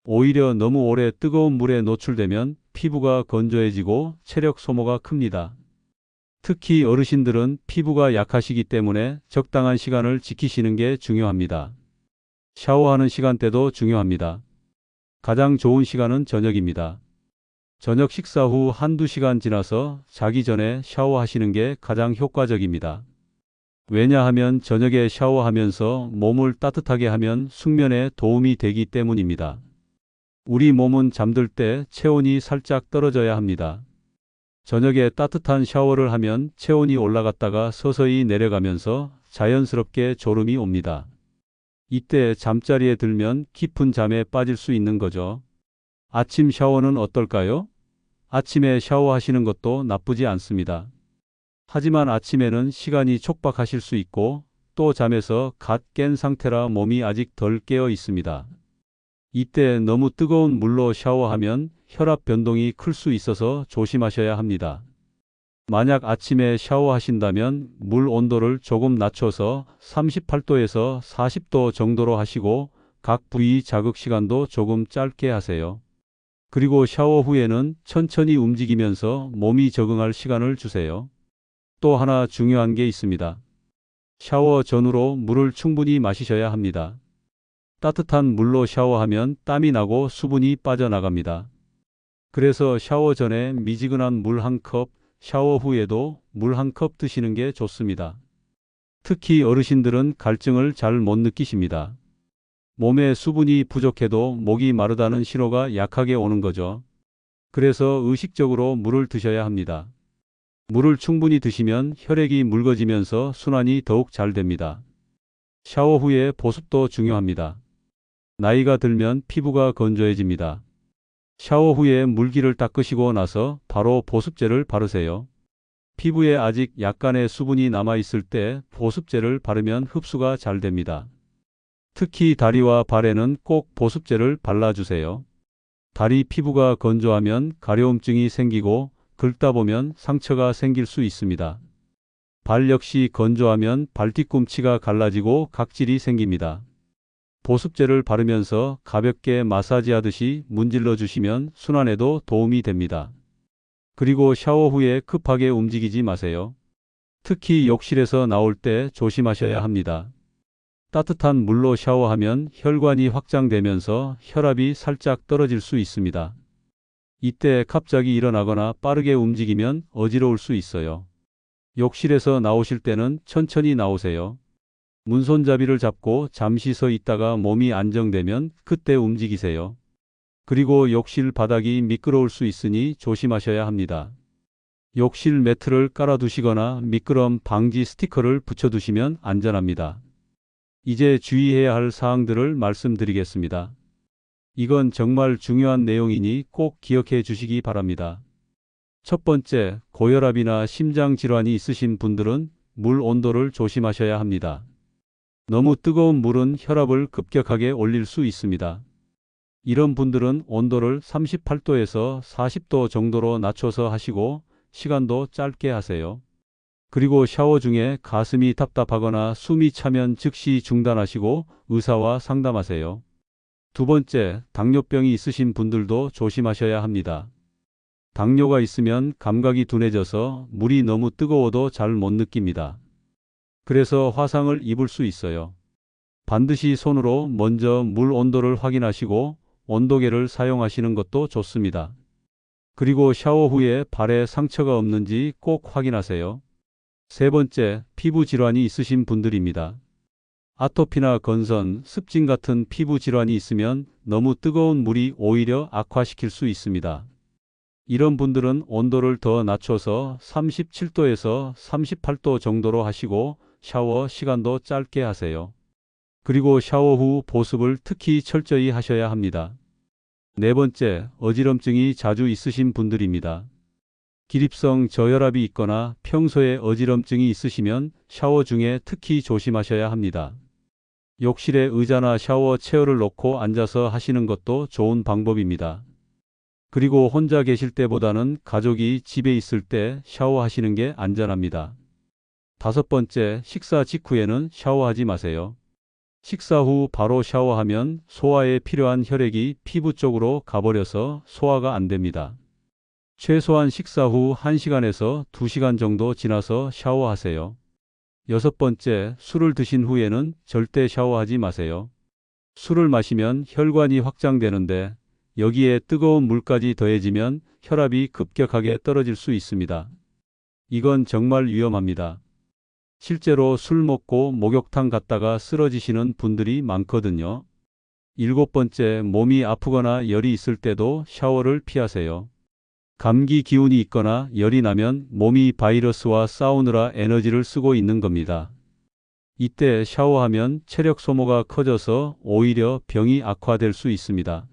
오히려 너무 오래 뜨거운 물에 노출되면 피부가 건조해지고 체력 소모가 큽니다. 특히 어르신들은 피부가 약하시기 때문에 적당한 시간을 지키시는 게 중요합니다. 샤워하는 시간대도 중요합니다. 가장 좋은 시간은 저녁입니다. 저녁 식사 후 한두 시간 지나서 자기 전에 샤워하시는 게 가장 효과적입니다. 왜냐하면 저녁에 샤워하면서 몸을 따뜻하게 하면 숙면에 도움이 되기 때문입니다. 우리 몸은 잠들 때 체온이 살짝 떨어져야 합니다. 저녁에 따뜻한 샤워를 하면 체온이 올라갔다가 서서히 내려가면서 자연스럽게 졸음이 옵니다. 이때 잠자리에 들면 깊은 잠에 빠질 수 있는 거죠. 아침 샤워는 어떨까요? 아침에 샤워하시는 것도 나쁘지 않습니다. 하지만 아침에는 시간이 촉박하실 수 있고 또 잠에서 갓 깬 상태라 몸이 아직 덜 깨어 있습니다. 이때 너무 뜨거운 물로 샤워하면 혈압 변동이 클 수 있어서 조심하셔야 합니다. 만약 아침에 샤워하신다면 물 온도를 조금 낮춰서 38도에서 40도 정도로 하시고 각 부위 자극 시간도 조금 짧게 하세요. 그리고 샤워 후에는 천천히 움직이면서 몸이 적응할 시간을 주세요. 또 하나 중요한 게 있습니다. 샤워 전후로 물을 충분히 마시셔야 합니다. 따뜻한 물로 샤워하면 땀이 나고 수분이 빠져나갑니다. 그래서 샤워 전에 미지근한 물 한 컵, 샤워 후에도 물 한 컵 드시는 게 좋습니다. 특히 어르신들은 갈증을 잘 못 느끼십니다. 몸에 수분이 부족해도 목이 마르다는 신호가 약하게 오는 거죠. 그래서 의식적으로 물을 드셔야 합니다. 물을 충분히 드시면 혈액이 묽어지면서 순환이 더욱 잘 됩니다. 샤워 후에 보습도 중요합니다. 나이가 들면 피부가 건조해집니다. 샤워 후에 물기를 닦으시고 나서 바로 보습제를 바르세요. 피부에 아직 약간의 수분이 남아있을 때 보습제를 바르면 흡수가 잘 됩니다. 특히 다리와 발에는 꼭 보습제를 발라주세요. 다리 피부가 건조하면 가려움증이 생기고 긁다 보면 상처가 생길 수 있습니다. 발 역시 건조하면 발뒤꿈치가 갈라지고 각질이 생깁니다. 보습제를 바르면서 가볍게 마사지하듯이 문질러 주시면 순환에도 도움이 됩니다. 그리고 샤워 후에 급하게 움직이지 마세요. 특히 욕실에서 나올 때 조심하셔야 합니다. 따뜻한 물로 샤워하면 혈관이 확장되면서 혈압이 살짝 떨어질 수 있습니다. 이때 갑자기 일어나거나 빠르게 움직이면 어지러울 수 있어요. 욕실에서 나오실 때는 천천히 나오세요. 문손잡이를 잡고 잠시 서 있다가 몸이 안정되면 그때 움직이세요. 그리고 욕실 바닥이 미끄러울 수 있으니 조심하셔야 합니다. 욕실 매트를 깔아두시거나 미끄럼 방지 스티커를 붙여두시면 안전합니다. 이제 주의해야 할 사항들을 말씀드리겠습니다. 이건 정말 중요한 내용이니 꼭 기억해 주시기 바랍니다. 첫 번째, 고혈압이나 심장 질환이 있으신 분들은 물 온도를 조심하셔야 합니다. 너무 뜨거운 물은 혈압을 급격하게 올릴 수 있습니다. 이런 분들은 온도를 38도에서 40도 정도로 낮춰서 하시고 시간도 짧게 하세요. 그리고 샤워 중에 가슴이 답답하거나 숨이 차면 즉시 중단하시고 의사와 상담하세요. 두 번째, 당뇨병이 있으신 분들도 조심하셔야 합니다. 당뇨가 있으면 감각이 둔해져서 물이 너무 뜨거워도 잘 못 느낍니다. 그래서 화상을 입을 수 있어요. 반드시 손으로 먼저 물 온도를 확인하시고 온도계를 사용하시는 것도 좋습니다. 그리고 샤워 후에 발에 상처가 없는지 꼭 확인하세요. 세 번째, 피부 질환이 있으신 분들입니다. 아토피나 건선, 습진 같은 피부 질환이 있으면 너무 뜨거운 물이 오히려 악화시킬 수 있습니다. 이런 분들은 온도를 더 낮춰서 37도에서 38도 정도로 하시고 샤워 시간도 짧게 하세요. 그리고 샤워 후 보습을 특히 철저히 하셔야 합니다. 네 번째, 어지럼증이 자주 있으신 분들입니다. 기립성 저혈압이 있거나 평소에 어지럼증이 있으시면 샤워 중에 특히 조심하셔야 합니다. 욕실에 의자나 샤워 체어를 놓고 앉아서 하시는 것도 좋은 방법입니다. 그리고 혼자 계실 때보다는 가족이 집에 있을 때 샤워하시는 게 안전합니다. 다섯 번째, 식사 직후에는 샤워하지 마세요. 식사 후 바로 샤워하면 소화에 필요한 혈액이 피부 쪽으로 가버려서 소화가 안 됩니다. 최소한 식사 후 1시간에서 2시간 정도 지나서 샤워하세요. 여섯 번째, 술을 드신 후에는 절대 샤워하지 마세요. 술을 마시면 혈관이 확장되는데 여기에 뜨거운 물까지 더해지면 혈압이 급격하게 떨어질 수 있습니다. 이건 정말 위험합니다. 실제로 술 먹고 목욕탕 갔다가 쓰러지시는 분들이 많거든요. 일곱 번째, 몸이 아프거나 열이 있을 때도 샤워를 피하세요. 감기 기운이 있거나 열이 나면 몸이 바이러스와 싸우느라 에너지를 쓰고 있는 겁니다. 이때 샤워하면 체력 소모가 커져서 오히려 병이 악화될 수 있습니다.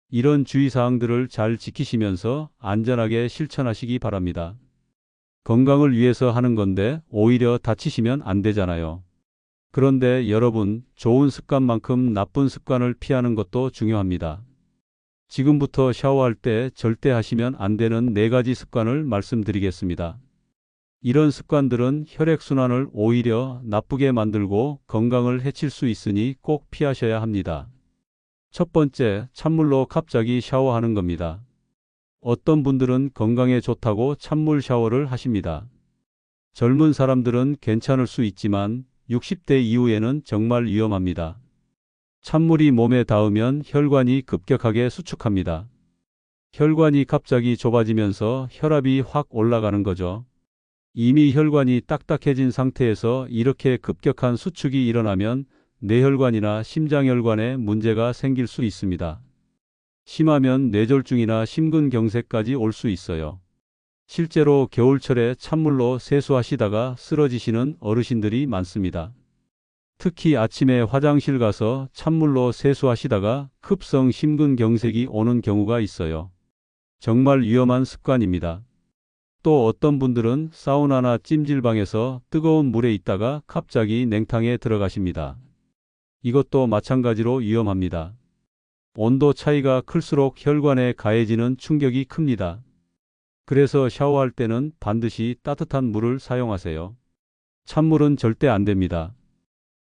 이런 주의사항들을 잘 지키시면서 안전하게 실천하시기 바랍니다. 건강을 위해서 하는 건데 오히려 다치시면 안 되잖아요. 그런데 여러분, 좋은 습관만큼 나쁜 습관을 피하는 것도 중요합니다. 지금부터 샤워할 때 절대 하시면 안 되는 4가지 습관을 말씀드리겠습니다. 이런 습관들은 혈액순환을 오히려 나쁘게 만들고 건강을 해칠 수 있으니 꼭 피하셔야 합니다. 첫 번째, 찬물로 갑자기 샤워하는 겁니다. 어떤 분들은 건강에 좋다고 찬물 샤워를 하십니다. 젊은 사람들은 괜찮을 수 있지만 60대 이후에는 정말 위험합니다. 찬물이 몸에 닿으면 혈관이 급격하게 수축합니다. 혈관이 갑자기 좁아지면서 혈압이 확 올라가는 거죠. 이미 혈관이 딱딱해진 상태에서 이렇게 급격한 수축이 일어나면 뇌혈관이나 심장혈관에 문제가 생길 수 있습니다. 심하면 뇌졸중이나 심근경색까지 올 수 있어요. 실제로 겨울철에 찬물로 세수하시다가 쓰러지시는 어르신들이 많습니다. 특히 아침에 화장실 가서 찬물로 세수하시다가 급성 심근경색이 오는 경우가 있어요. 정말 위험한 습관입니다. 또 어떤 분들은 사우나나 찜질방에서 뜨거운 물에 있다가 갑자기 냉탕에 들어가십니다. 이것도 마찬가지로 위험합니다. 온도 차이가 클수록 혈관에 가해지는 충격이 큽니다. 그래서 샤워할 때는 반드시 따뜻한 물을 사용하세요. 찬물은 절대 안 됩니다.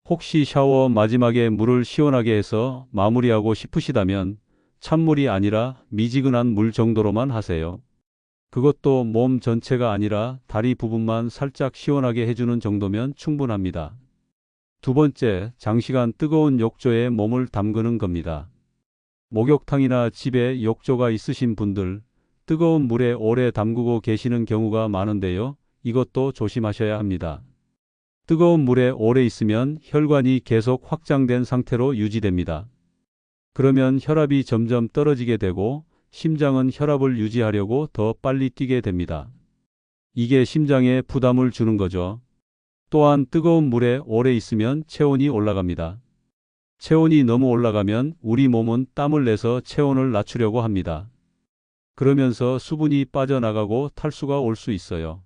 혹시 샤워 마지막에 물을 시원하게 해서 마무리하고 싶으시다면 찬물이 아니라 미지근한 물 정도로만 하세요. 그것도 몸 전체가 아니라 다리 부분만 살짝 시원하게 해주는 정도면 충분합니다. 두 번째, 장시간 뜨거운 욕조에 몸을 담그는 겁니다. 목욕탕이나 집에 욕조가 있으신 분들, 뜨거운 물에 오래 담그고 계시는 경우가 많은데요. 이것도 조심하셔야 합니다. 뜨거운 물에 오래 있으면 혈관이 계속 확장된 상태로 유지됩니다. 그러면 혈압이 점점 떨어지게 되고 심장은 혈압을 유지하려고 더 빨리 뛰게 됩니다. 이게 심장에 부담을 주는 거죠. 또한 뜨거운 물에 오래 있으면 체온이 올라갑니다. 체온이 너무 올라가면 우리 몸은 땀을 내서 체온을 낮추려고 합니다. 그러면서 수분이 빠져나가고 탈수가 올 수 있어요.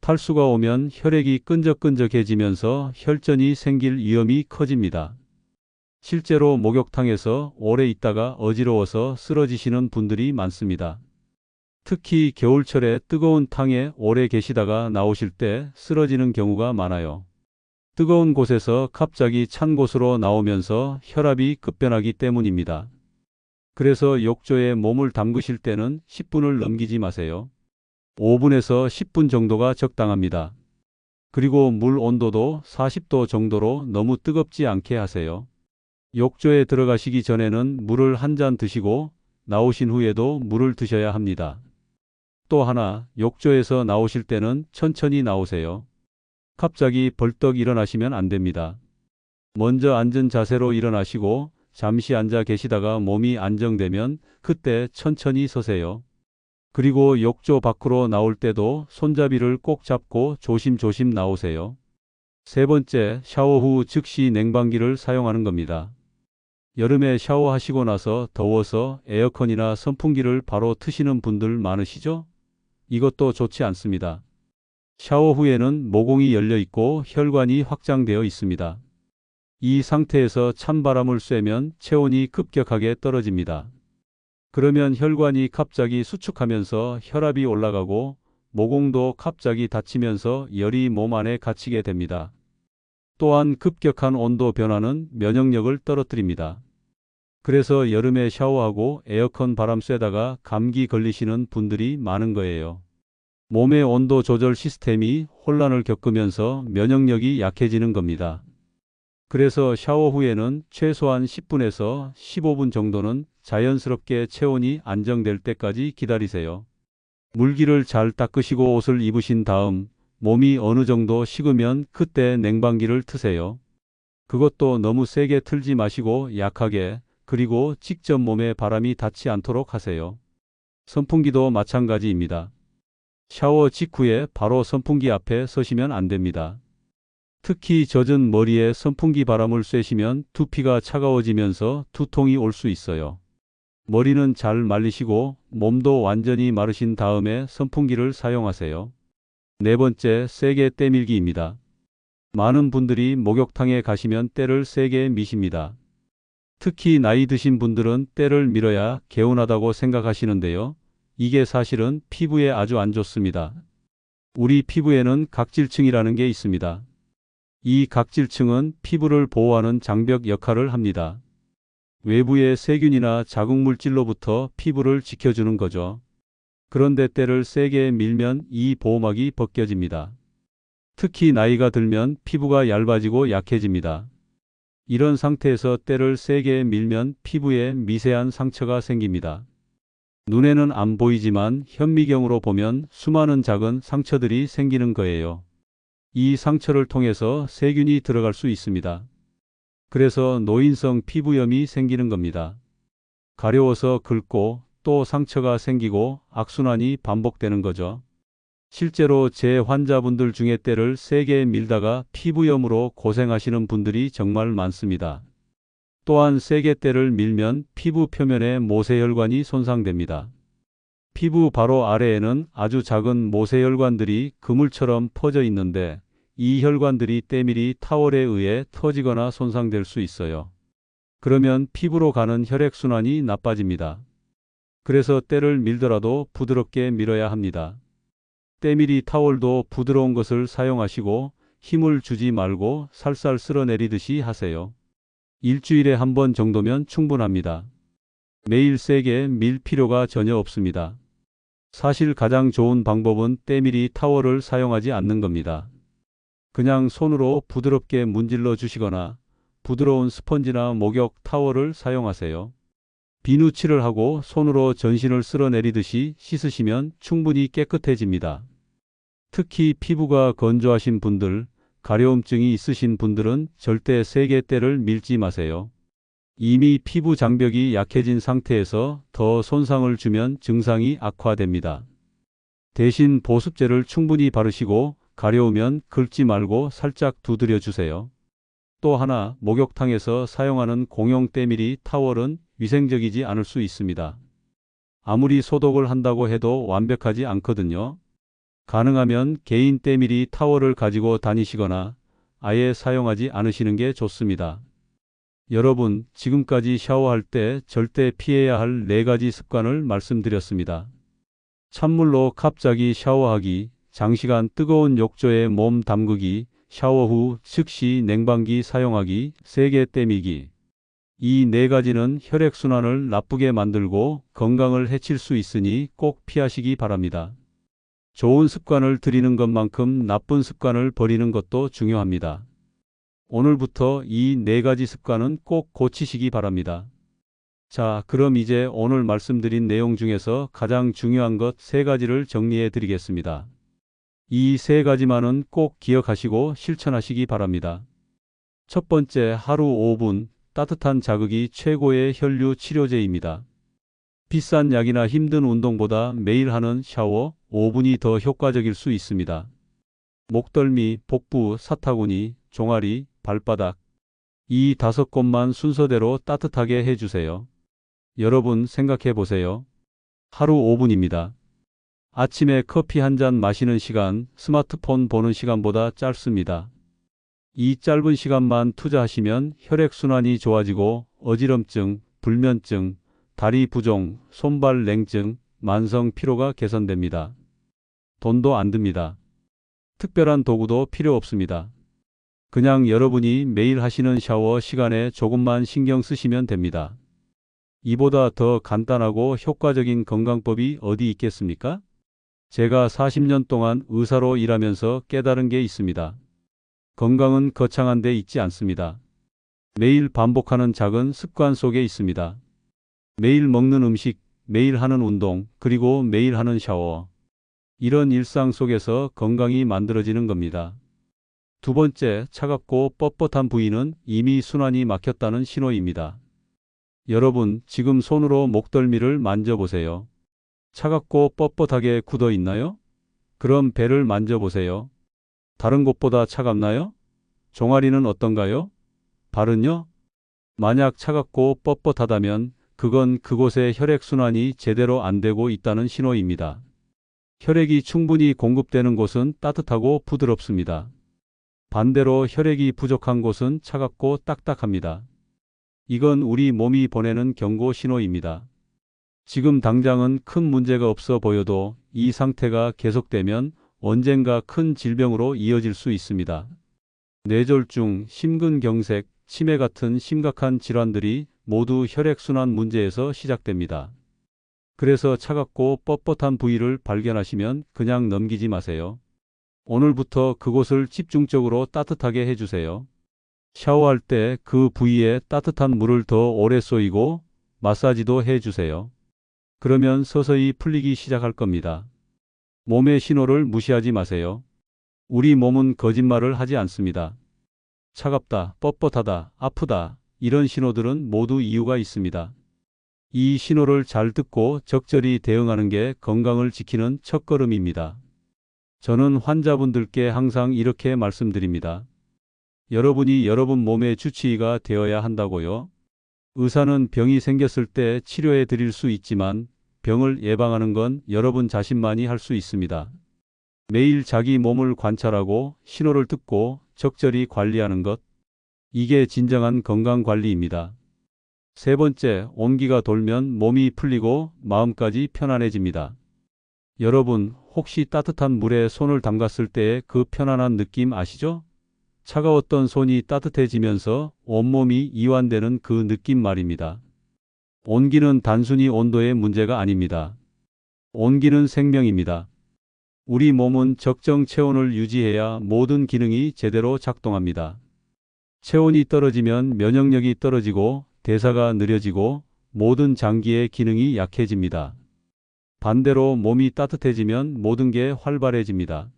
탈수가 오면 혈액이 끈적끈적해지면서 혈전이 생길 위험이 커집니다. 실제로 목욕탕에서 오래 있다가 어지러워서 쓰러지시는 분들이 많습니다. 특히 겨울철에 뜨거운 탕에 오래 계시다가 나오실 때 쓰러지는 경우가 많아요. 뜨거운 곳에서 갑자기 찬 곳으로 나오면서 혈압이 급변하기 때문입니다. 그래서 욕조에 몸을 담그실 때는 10분을 넘기지 마세요. 5분에서 10분 정도가 적당합니다. 그리고 물 온도도 40도 정도로 너무 뜨겁지 않게 하세요. 욕조에 들어가시기 전에는 물을 한 잔 드시고 나오신 후에도 물을 드셔야 합니다. 또 하나, 욕조에서 나오실 때는 천천히 나오세요. 갑자기 벌떡 일어나시면 안 됩니다. 먼저 앉은 자세로 일어나시고 잠시 앉아 계시다가 몸이 안정되면 그때 천천히 서세요. 그리고 욕조 밖으로 나올 때도 손잡이를 꼭 잡고 조심조심 나오세요. 세 번째, 샤워 후 즉시 냉방기를 사용하는 겁니다. 여름에 샤워하시고 나서 더워서 에어컨이나 선풍기를 바로 트시는 분들 많으시죠? 이것도 좋지 않습니다. 샤워 후에는 모공이 열려 있고 혈관이 확장되어 있습니다. 이 상태에서 찬바람을 쐬면 체온이 급격하게 떨어집니다. 그러면 혈관이 갑자기 수축하면서 혈압이 올라가고 모공도 갑자기 닫히면서 열이 몸 안에 갇히게 됩니다. 또한 급격한 온도 변화는 면역력을 떨어뜨립니다. 그래서 여름에 샤워하고 에어컨 바람 쐬다가 감기 걸리시는 분들이 많은 거예요. 몸의 온도 조절 시스템이 혼란을 겪으면서 면역력이 약해지는 겁니다. 그래서 샤워 후에는 최소한 10분에서 15분 정도는 자연스럽게 체온이 안정될 때까지 기다리세요. 물기를 잘 닦으시고 옷을 입으신 다음 몸이 어느 정도 식으면 그때 냉방기를 트세요. 그것도 너무 세게 틀지 마시고 약하게, 그리고 직접 몸에 바람이 닿지 않도록 하세요. 선풍기도 마찬가지입니다. 샤워 직후에 바로 선풍기 앞에 서시면 안 됩니다. 특히 젖은 머리에 선풍기 바람을 쐬시면 두피가 차가워지면서 두통이 올 수 있어요. 머리는 잘 말리시고 몸도 완전히 마르신 다음에 선풍기를 사용하세요. 네 번째, 세게 때밀기입니다. 많은 분들이 목욕탕에 가시면 때를 세게 미십니다. 특히 나이 드신 분들은 때를 밀어야 개운하다고 생각하시는데요. 이게 사실은 피부에 아주 안 좋습니다. 우리 피부에는 각질층이라는 게 있습니다. 이 각질층은 피부를 보호하는 장벽 역할을 합니다. 외부의 세균이나 자극물질로부터 피부를 지켜주는 거죠. 그런데 때를 세게 밀면 이 보호막이 벗겨집니다. 특히 나이가 들면 피부가 얇아지고 약해집니다. 이런 상태에서 때를 세게 밀면 피부에 미세한 상처가 생깁니다. 눈에는 안 보이지만 현미경으로 보면 수많은 작은 상처들이 생기는 거예요. 이 상처를 통해서 세균이 들어갈 수 있습니다. 그래서 노인성 피부염이 생기는 겁니다. 가려워서 긁고 또 상처가 생기고 악순환이 반복되는 거죠. 실제로 제 환자분들 중에 때를 세게 밀다가 피부염으로 고생하시는 분들이 정말 많습니다. 또한 세게 때를 밀면 피부 표면의 모세혈관이 손상됩니다. 피부 바로 아래에는 아주 작은 모세혈관들이 그물처럼 퍼져 있는데 이 혈관들이 때밀이 타월에 의해 터지거나 손상될 수 있어요. 그러면 피부로 가는 혈액순환이 나빠집니다. 그래서 때를 밀더라도 부드럽게 밀어야 합니다. 때밀이 타월도 부드러운 것을 사용하시고 힘을 주지 말고 살살 쓸어내리듯이 하세요. 일주일에 한 번 정도면 충분합니다. 매일 세게 밀 필요가 전혀 없습니다. 사실 가장 좋은 방법은 때밀이 타월을 사용하지 않는 겁니다. 그냥 손으로 부드럽게 문질러 주시거나 부드러운 스펀지나 목욕 타월을 사용하세요. 비누칠을 하고 손으로 전신을 쓸어내리듯이 씻으시면 충분히 깨끗해집니다. 특히 피부가 건조하신 분들, 가려움증이 있으신 분들은 절대 세게 때를 밀지 마세요. 이미 피부 장벽이 약해진 상태에서 더 손상을 주면 증상이 악화됩니다. 대신 보습제를 충분히 바르시고 가려우면 긁지 말고 살짝 두드려 주세요. 또 하나, 목욕탕에서 사용하는 공용 때밀이 타월은 위생적이지 않을 수 있습니다. 아무리 소독을 한다고 해도 완벽하지 않거든요. 가능하면 개인 때밀이 타월을 가지고 다니시거나 아예 사용하지 않으시는 게 좋습니다. 여러분, 지금까지 샤워할 때 절대 피해야 할 4가지 습관을 말씀드렸습니다. 찬물로 갑자기 샤워하기, 장시간 뜨거운 욕조에 몸 담그기, 샤워 후 즉시 냉방기 사용하기, 세게 떼미기. 이 네 가지는 혈액순환을 나쁘게 만들고 건강을 해칠 수 있으니 꼭 피하시기 바랍니다. 좋은 습관을 들이는 것만큼 나쁜 습관을 버리는 것도 중요합니다. 오늘부터 이 네 가지 습관은 꼭 고치시기 바랍니다. 자, 그럼 이제 오늘 말씀드린 내용 중에서 가장 중요한 것 세 가지를 정리해 드리겠습니다. 이 세 가지만은 꼭 기억하시고 실천하시기 바랍니다. 첫 번째, 하루 5분 따뜻한 자극이 최고의 혈류 치료제입니다. 비싼 약이나 힘든 운동보다 매일 하는 샤워 5분이 더 효과적일 수 있습니다. 목덜미, 복부, 사타구니, 종아리, 발바닥 이 5곳만 순서대로 따뜻하게 해주세요. 여러분 생각해 보세요. 하루 5분입니다. 아침에 커피 한 잔 마시는 시간, 스마트폰 보는 시간보다 짧습니다. 이 짧은 시간만 투자하시면 혈액순환이 좋아지고 어지럼증, 불면증, 다리 부종, 손발 냉증, 만성 피로가 개선됩니다. 돈도 안 듭니다. 특별한 도구도 필요 없습니다. 그냥 여러분이 매일 하시는 샤워 시간에 조금만 신경 쓰시면 됩니다. 이보다 더 간단하고 효과적인 건강법이 어디 있겠습니까? 제가 40년 동안 의사로 일하면서 깨달은 게 있습니다. 건강은 거창한 데 있지 않습니다. 매일 반복하는 작은 습관 속에 있습니다. 매일 먹는 음식, 매일 하는 운동, 그리고 매일 하는 샤워. 이런 일상 속에서 건강이 만들어지는 겁니다. 두 번째, 차갑고 뻣뻣한 부위는 이미 순환이 막혔다는 신호입니다. 여러분, 지금 손으로 목덜미를 만져보세요. 차갑고 뻣뻣하게 굳어 있나요? 그럼 배를 만져보세요. 다른 곳보다 차갑나요? 종아리는 어떤가요? 발은요? 만약 차갑고 뻣뻣하다면 그건 그곳에 혈액순환이 제대로 안 되고 있다는 신호입니다. 혈액이 충분히 공급되는 곳은 따뜻하고 부드럽습니다. 반대로 혈액이 부족한 곳은 차갑고 딱딱합니다. 이건 우리 몸이 보내는 경고 신호입니다. 지금 당장은 큰 문제가 없어 보여도 이 상태가 계속되면 언젠가 큰 질병으로 이어질 수 있습니다. 뇌졸중, 심근경색, 치매 같은 심각한 질환들이 모두 혈액순환 문제에서 시작됩니다. 그래서 차갑고 뻣뻣한 부위를 발견하시면 그냥 넘기지 마세요. 오늘부터 그곳을 집중적으로 따뜻하게 해주세요. 샤워할 때 그 부위에 따뜻한 물을 더 오래 쏘이고 마사지도 해주세요. 그러면 서서히 풀리기 시작할 겁니다. 몸의 신호를 무시하지 마세요. 우리 몸은 거짓말을 하지 않습니다. 차갑다, 뻣뻣하다, 아프다 이런 신호들은 모두 이유가 있습니다. 이 신호를 잘 듣고 적절히 대응하는 게 건강을 지키는 첫걸음입니다. 저는 환자분들께 항상 이렇게 말씀드립니다. 여러분이 여러분 몸의 주치의가 되어야 한다고요. 의사는 병이 생겼을 때 치료해 드릴 수 있지만 병을 예방하는 건 여러분 자신만이 할 수 있습니다. 매일 자기 몸을 관찰하고 신호를 듣고 적절히 관리하는 것. 이게 진정한 건강관리입니다. 세 번째, 온기가 돌면 몸이 풀리고 마음까지 편안해집니다. 여러분, 혹시 따뜻한 물에 손을 담갔을 때의 그 편안한 느낌 아시죠? 차가웠던 손이 따뜻해지면서 온몸이 이완되는 그 느낌 말입니다. 온기는 단순히 온도의 문제가 아닙니다. 온기는 생명입니다. 우리 몸은 적정 체온을 유지해야 모든 기능이 제대로 작동합니다. 체온이 떨어지면 면역력이 떨어지고 대사가 느려지고 모든 장기의 기능이 약해집니다. 반대로 몸이 따뜻해지면 모든 게 활발해집니다.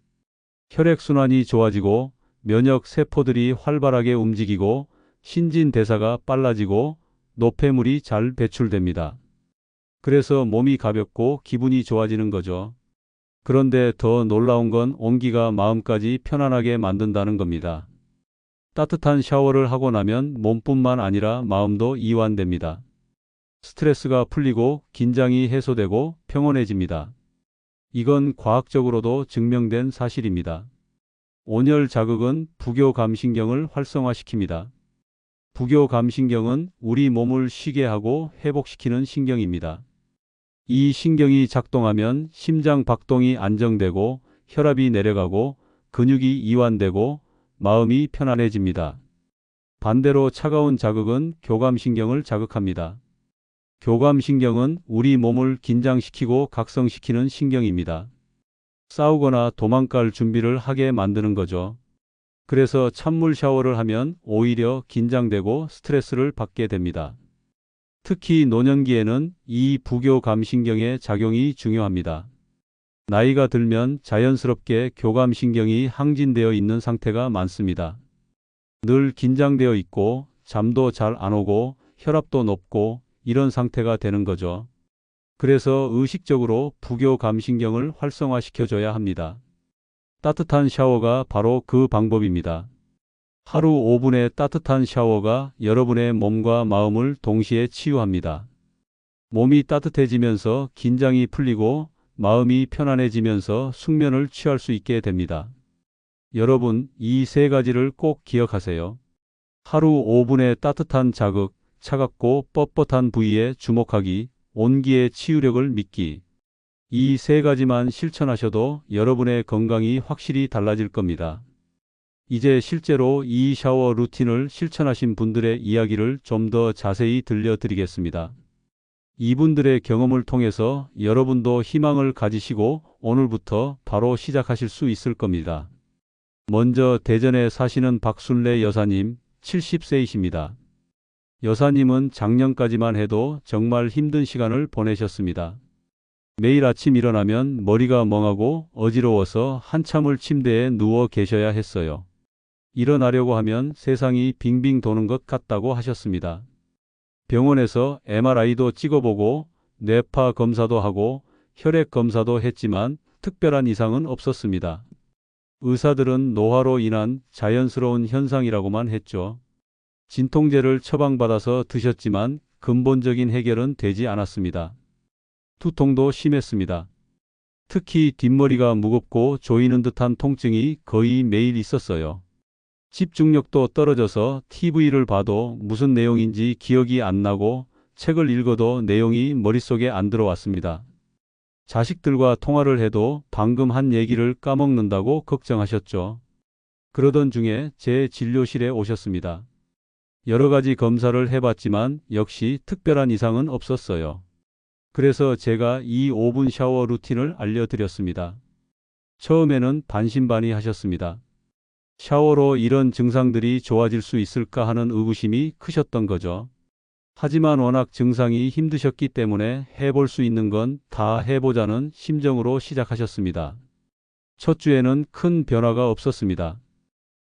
혈액순환이 좋아지고 면역 세포들이 활발하게 움직이고 신진대사가 빨라지고 노폐물이 잘 배출됩니다. 그래서 몸이 가볍고 기분이 좋아지는 거죠. 그런데 더 놀라운 건 온기가 마음까지 편안하게 만든다는 겁니다. 따뜻한 샤워를 하고 나면 몸뿐만 아니라 마음도 이완됩니다. 스트레스가 풀리고 긴장이 해소되고 평온해집니다. 이건 과학적으로도 증명된 사실입니다. 온열 자극은 부교감신경을 활성화시킵니다. 부교감신경은 우리 몸을 쉬게 하고 회복시키는 신경입니다. 이 신경이 작동하면 심장 박동이 안정되고 혈압이 내려가고 근육이 이완되고 마음이 편안해집니다. 반대로 차가운 자극은 교감신경을 자극합니다. 교감신경은 우리 몸을 긴장시키고 각성시키는 신경입니다. 싸우거나 도망갈 준비를 하게 만드는 거죠. 그래서 찬물 샤워를 하면 오히려 긴장되고 스트레스를 받게 됩니다. 특히 노년기에는 이 부교감신경의 작용이 중요합니다. 나이가 들면 자연스럽게 교감신경이 항진되어 있는 상태가 많습니다. 늘 긴장되어 있고 잠도 잘 안 오고 혈압도 높고 이런 상태가 되는 거죠. 그래서 의식적으로 부교감신경을 활성화시켜줘야 합니다. 따뜻한 샤워가 바로 그 방법입니다. 하루 5분의 따뜻한 샤워가 여러분의 몸과 마음을 동시에 치유합니다. 몸이 따뜻해지면서 긴장이 풀리고 마음이 편안해지면서 숙면을 취할 수 있게 됩니다. 여러분, 이 세 가지를 꼭 기억하세요. 하루 5분의 따뜻한 자극, 차갑고 뻣뻣한 부위에 주목하기, 온기의 치유력을 믿기. 이 세 가지만 실천하셔도 여러분의 건강이 확실히 달라질 겁니다. 이제 실제로 이 샤워 루틴을 실천하신 분들의 이야기를 좀 더 자세히 들려드리겠습니다. 이분들의 경험을 통해서 여러분도 희망을 가지시고 오늘부터 바로 시작하실 수 있을 겁니다. 먼저 대전에 사시는 박순래 여사님, 70세이십니다. 여사님은 작년까지만 해도 정말 힘든 시간을 보내셨습니다. 매일 아침 일어나면 머리가 멍하고 어지러워서 한참을 침대에 누워 계셔야 했어요. 일어나려고 하면 세상이 빙빙 도는 것 같다고 하셨습니다. 병원에서 MRI도 찍어보고 뇌파 검사도 하고 혈액 검사도 했지만 특별한 이상은 없었습니다. 의사들은 노화로 인한 자연스러운 현상이라고만 했죠. 진통제를 처방받아서 드셨지만 근본적인 해결은 되지 않았습니다. 두통도 심했습니다. 특히 뒷머리가 무겁고 조이는 듯한 통증이 거의 매일 있었어요. 집중력도 떨어져서 TV를 봐도 무슨 내용인지 기억이 안 나고 책을 읽어도 내용이 머릿속에 안 들어왔습니다. 자식들과 통화를 해도 방금 한 얘기를 까먹는다고 걱정하셨죠. 그러던 중에 제 진료실에 오셨습니다. 여러 가지 검사를 해봤지만 역시 특별한 이상은 없었어요. 그래서 제가 이 5분 샤워 루틴을 알려드렸습니다. 처음에는 반신반의하셨습니다. 샤워로 이런 증상들이 좋아질 수 있을까 하는 의구심이 크셨던 거죠. 하지만 워낙 증상이 힘드셨기 때문에 해볼 수 있는 건 다 해보자는 심정으로 시작하셨습니다. 첫 주에는 큰 변화가 없었습니다.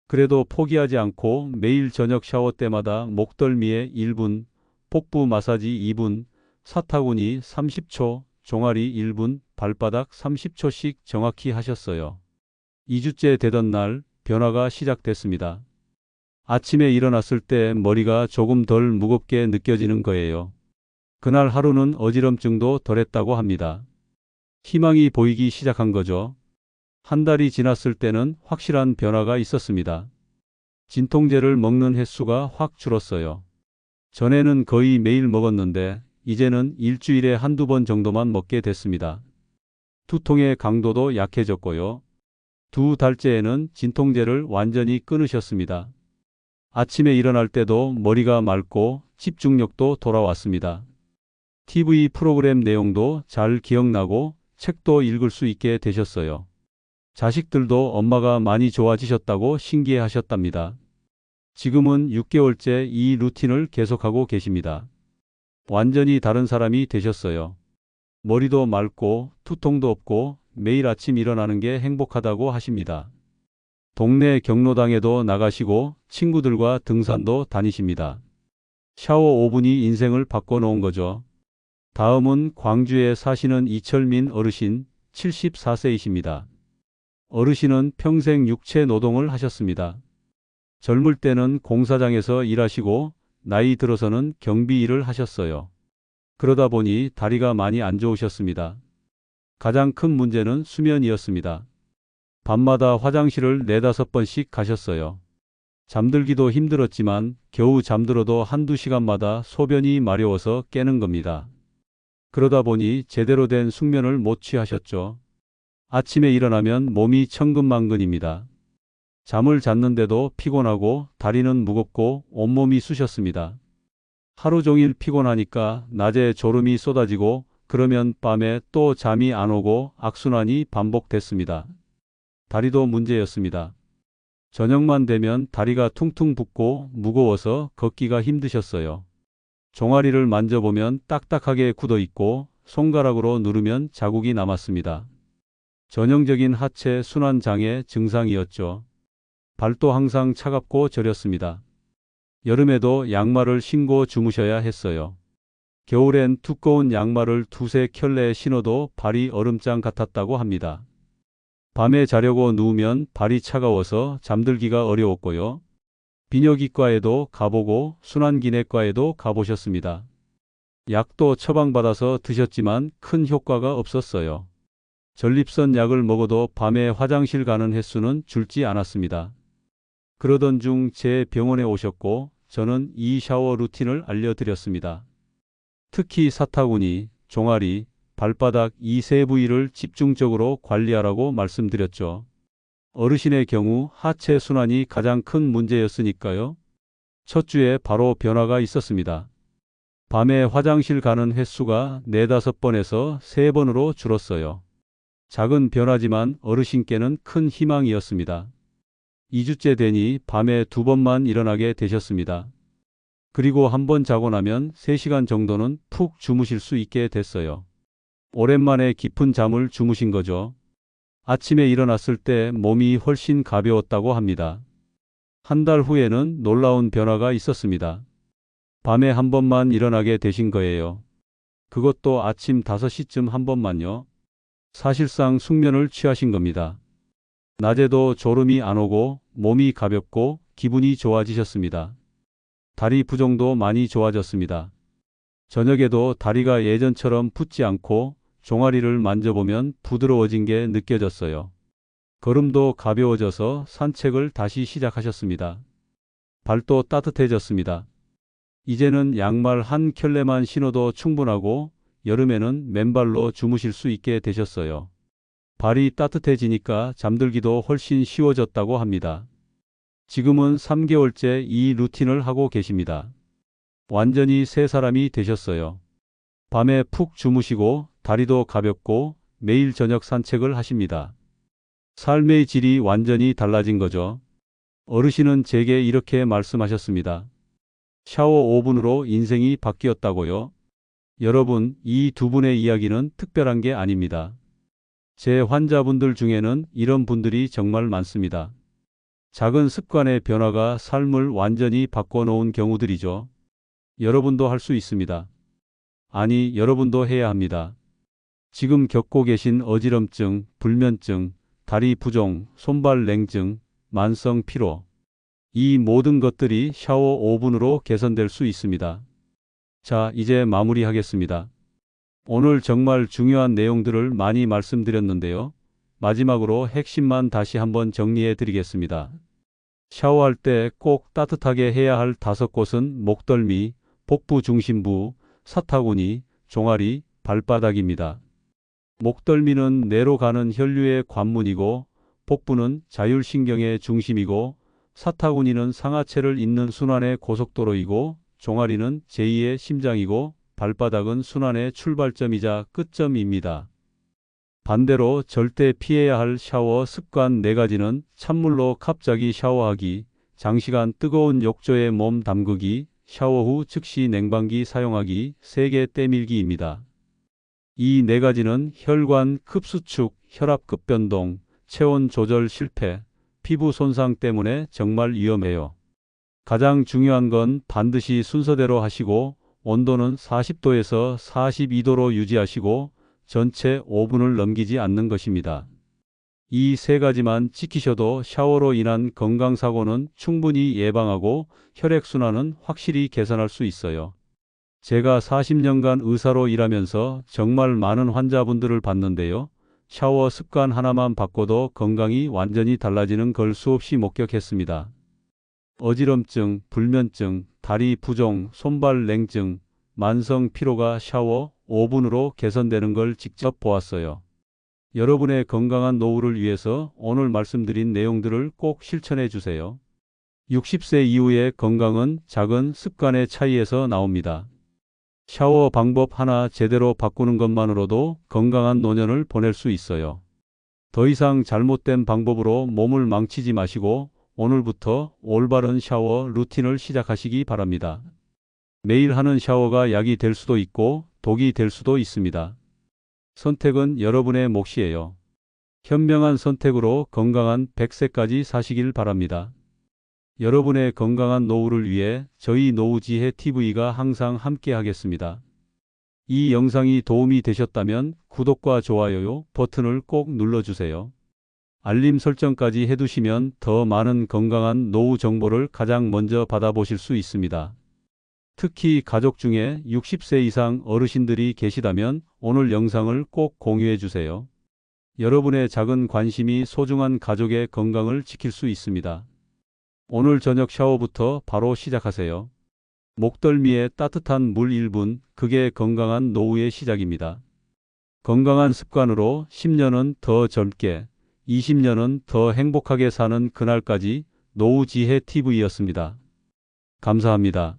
그래도 포기하지 않고 매일 저녁 샤워 때마다 목덜미에 1분, 복부 마사지 2분, 사타구니 30초, 종아리 1분, 발바닥 30초씩 정확히 하셨어요. 2주째 되던 날 변화가 시작됐습니다. 아침에 일어났을 때 머리가 조금 덜 무겁게 느껴지는 거예요. 그날 하루는 어지럼증도 덜했다고 합니다. 희망이 보이기 시작한 거죠. 한 달이 지났을 때는 확실한 변화가 있었습니다. 진통제를 먹는 횟수가 확 줄었어요. 전에는 거의 매일 먹었는데 이제는 일주일에 한두 번 정도만 먹게 됐습니다. 두통의 강도도 약해졌고요. 2달째에는 진통제를 완전히 끊으셨습니다. 아침에 일어날 때도 머리가 맑고 집중력도 돌아왔습니다. TV 프로그램 내용도 잘 기억나고 책도 읽을 수 있게 되셨어요. 자식들도 엄마가 많이 좋아지셨다고 신기해하셨답니다. 지금은 6개월째 이 루틴을 계속하고 계십니다. 완전히 다른 사람이 되셨어요. 머리도 맑고 두통도 없고 매일 아침 일어나는 게 행복하다고 하십니다. 동네 경로당에도 나가시고 친구들과 등산도 다니십니다. 샤워 5분이 인생을 바꿔놓은 거죠. 다음은 광주에 사시는 이철민 어르신 74세이십니다. 어르신은 평생 육체 노동을 하셨습니다. 젊을 때는 공사장에서 일하시고 나이 들어서는 경비 일을 하셨어요. 그러다 보니 다리가 많이 안 좋으셨습니다. 가장 큰 문제는 수면이었습니다. 밤마다 화장실을 4~5번씩 가셨어요. 잠들기도 힘들었지만 겨우 잠들어도 한두 시간마다 소변이 마려워서 깨는 겁니다. 그러다 보니 제대로 된 숙면을 못 취하셨죠. 아침에 일어나면 몸이 천근만근입니다. 잠을 잤는데도 피곤하고 다리는 무겁고 온몸이 쑤셨습니다. 하루 종일 피곤하니까 낮에 졸음이 쏟아지고 그러면 밤에 또 잠이 안 오고 악순환이 반복됐습니다. 다리도 문제였습니다. 저녁만 되면 다리가 퉁퉁 붓고 무거워서 걷기가 힘드셨어요. 종아리를 만져보면 딱딱하게 굳어 있고 손가락으로 누르면 자국이 남았습니다. 전형적인 하체 순환 장애 증상이었죠. 발도 항상 차갑고 저렸습니다. 여름에도 양말을 신고 주무셔야 했어요. 겨울엔 두꺼운 양말을 두세 켤레 신어도 발이 얼음장 같았다고 합니다. 밤에 자려고 누우면 발이 차가워서 잠들기가 어려웠고요. 비뇨기과에도 가보고 순환기내과에도 가보셨습니다. 약도 처방받아서 드셨지만 큰 효과가 없었어요. 전립선 약을 먹어도 밤에 화장실 가는 횟수는 줄지 않았습니다. 그러던 중 제 병원에 오셨고 저는 이 샤워 루틴을 알려드렸습니다. 특히 사타구니, 종아리, 발바닥 이 세 부위를 집중적으로 관리하라고 말씀드렸죠. 어르신의 경우 하체 순환이 가장 큰 문제였으니까요. 첫 주에 바로 변화가 있었습니다. 밤에 화장실 가는 횟수가 4~5번에서 3번으로 줄었어요. 작은 변화지만 어르신께는 큰 희망이었습니다. 2주째 되니 밤에 2번만 일어나게 되셨습니다. 그리고 한 번 자고 나면 3시간 정도는 푹 주무실 수 있게 됐어요. 오랜만에 깊은 잠을 주무신 거죠. 아침에 일어났을 때 몸이 훨씬 가벼웠다고 합니다. 한 달 후에는 놀라운 변화가 있었습니다. 밤에 한 번만 일어나게 되신 거예요. 그것도 아침 5시쯤 한 번만요. 사실상 숙면을 취하신 겁니다. 낮에도 졸음이 안 오고 몸이 가볍고 기분이 좋아지셨습니다. 다리 부종도 많이 좋아졌습니다. 저녁에도 다리가 예전처럼 붓지 않고 종아리를 만져보면 부드러워진 게 느껴졌어요. 걸음도 가벼워져서 산책을 다시 시작하셨습니다. 발도 따뜻해졌습니다. 이제는 양말 한 켤레만 신어도 충분하고 여름에는 맨발로 주무실 수 있게 되셨어요. 발이 따뜻해지니까 잠들기도 훨씬 쉬워졌다고 합니다. 지금은 3개월째 이 루틴을 하고 계십니다. 완전히 새 사람이 되셨어요. 밤에 푹 주무시고 다리도 가볍고 매일 저녁 산책을 하십니다. 삶의 질이 완전히 달라진 거죠. 어르신은 제게 이렇게 말씀하셨습니다. 샤워 5분으로 인생이 바뀌었다고요? 여러분, 이 두 분의 이야기는 특별한 게 아닙니다. 제 환자분들 중에는 이런 분들이 정말 많습니다. 작은 습관의 변화가 삶을 완전히 바꿔놓은 경우들이죠. 여러분도 할 수 있습니다. 아니, 여러분도 해야 합니다. 지금 겪고 계신 어지럼증, 불면증, 다리 부종, 손발 냉증, 만성 피로. 이 모든 것들이 샤워 5분으로 개선될 수 있습니다. 자, 이제 마무리하겠습니다. 오늘 정말 중요한 내용들을 많이 말씀드렸는데요. 마지막으로 핵심만 다시 한번 정리해 드리겠습니다. 샤워할 때 꼭 따뜻하게 해야 할 5곳은 목덜미, 복부 중심부, 사타구니, 종아리, 발바닥입니다. 목덜미는 뇌로 가는 혈류의 관문이고 복부는 자율신경의 중심이고 사타구니는 상하체를 잇는 순환의 고속도로이고 종아리는 제2의 심장이고 발바닥은 순환의 출발점이자 끝점입니다. 반대로 절대 피해야 할 샤워 습관 4가지는 찬물로 갑자기 샤워하기, 장시간 뜨거운 욕조에 몸 담그기, 샤워 후 즉시 냉방기 사용하기, 세게 때밀기입니다. 이 4가지는 혈관 급수축, 혈압 급변동, 체온 조절 실패, 피부 손상 때문에 정말 위험해요. 가장 중요한 건 반드시 순서대로 하시고 온도는 40도에서 42도로 유지하시고 전체 5분을 넘기지 않는 것입니다. 이 3가지만 지키셔도 샤워로 인한 건강사고는 충분히 예방하고 혈액순환은 확실히 개선할 수 있어요. 제가 40년간 의사로 일하면서 정말 많은 환자분들을 봤는데요. 샤워 습관 하나만 바꿔도 건강이 완전히 달라지는 걸 수없이 목격했습니다. 어지럼증, 불면증, 다리 부종, 손발 냉증, 만성 피로가 샤워 5분으로 개선되는 걸 직접 보았어요. 여러분의 건강한 노후를 위해서 오늘 말씀드린 내용들을 꼭 실천해 주세요. 60세 이후의 건강은 작은 습관의 차이에서 나옵니다. 샤워 방법 하나 제대로 바꾸는 것만으로도 건강한 노년을 보낼 수 있어요. 더 이상 잘못된 방법으로 몸을 망치지 마시고 오늘부터 올바른 샤워 루틴을 시작하시기 바랍니다. 매일 하는 샤워가 약이 될 수도 있고 독이 될 수도 있습니다. 선택은 여러분의 몫이에요. 현명한 선택으로 건강한 100세까지 사시길 바랍니다. 여러분의 건강한 노후를 위해 저희 노후지혜 TV가 항상 함께 하겠습니다. 이 영상이 도움이 되셨다면 구독과 좋아요 버튼을 꼭 눌러주세요. 알림 설정까지 해두시면 더 많은 건강한 노후 정보를 가장 먼저 받아보실 수 있습니다. 특히 가족 중에 60세 이상 어르신들이 계시다면 오늘 영상을 꼭 공유해 주세요. 여러분의 작은 관심이 소중한 가족의 건강을 지킬 수 있습니다. 오늘 저녁 샤워부터 바로 시작하세요. 목덜미에 따뜻한 물 1분, 그게 건강한 노후의 시작입니다. 건강한 습관으로 10년은 더 젊게, 20년은 더 행복하게 사는 그날까지 노후지혜 TV였습니다. 감사합니다.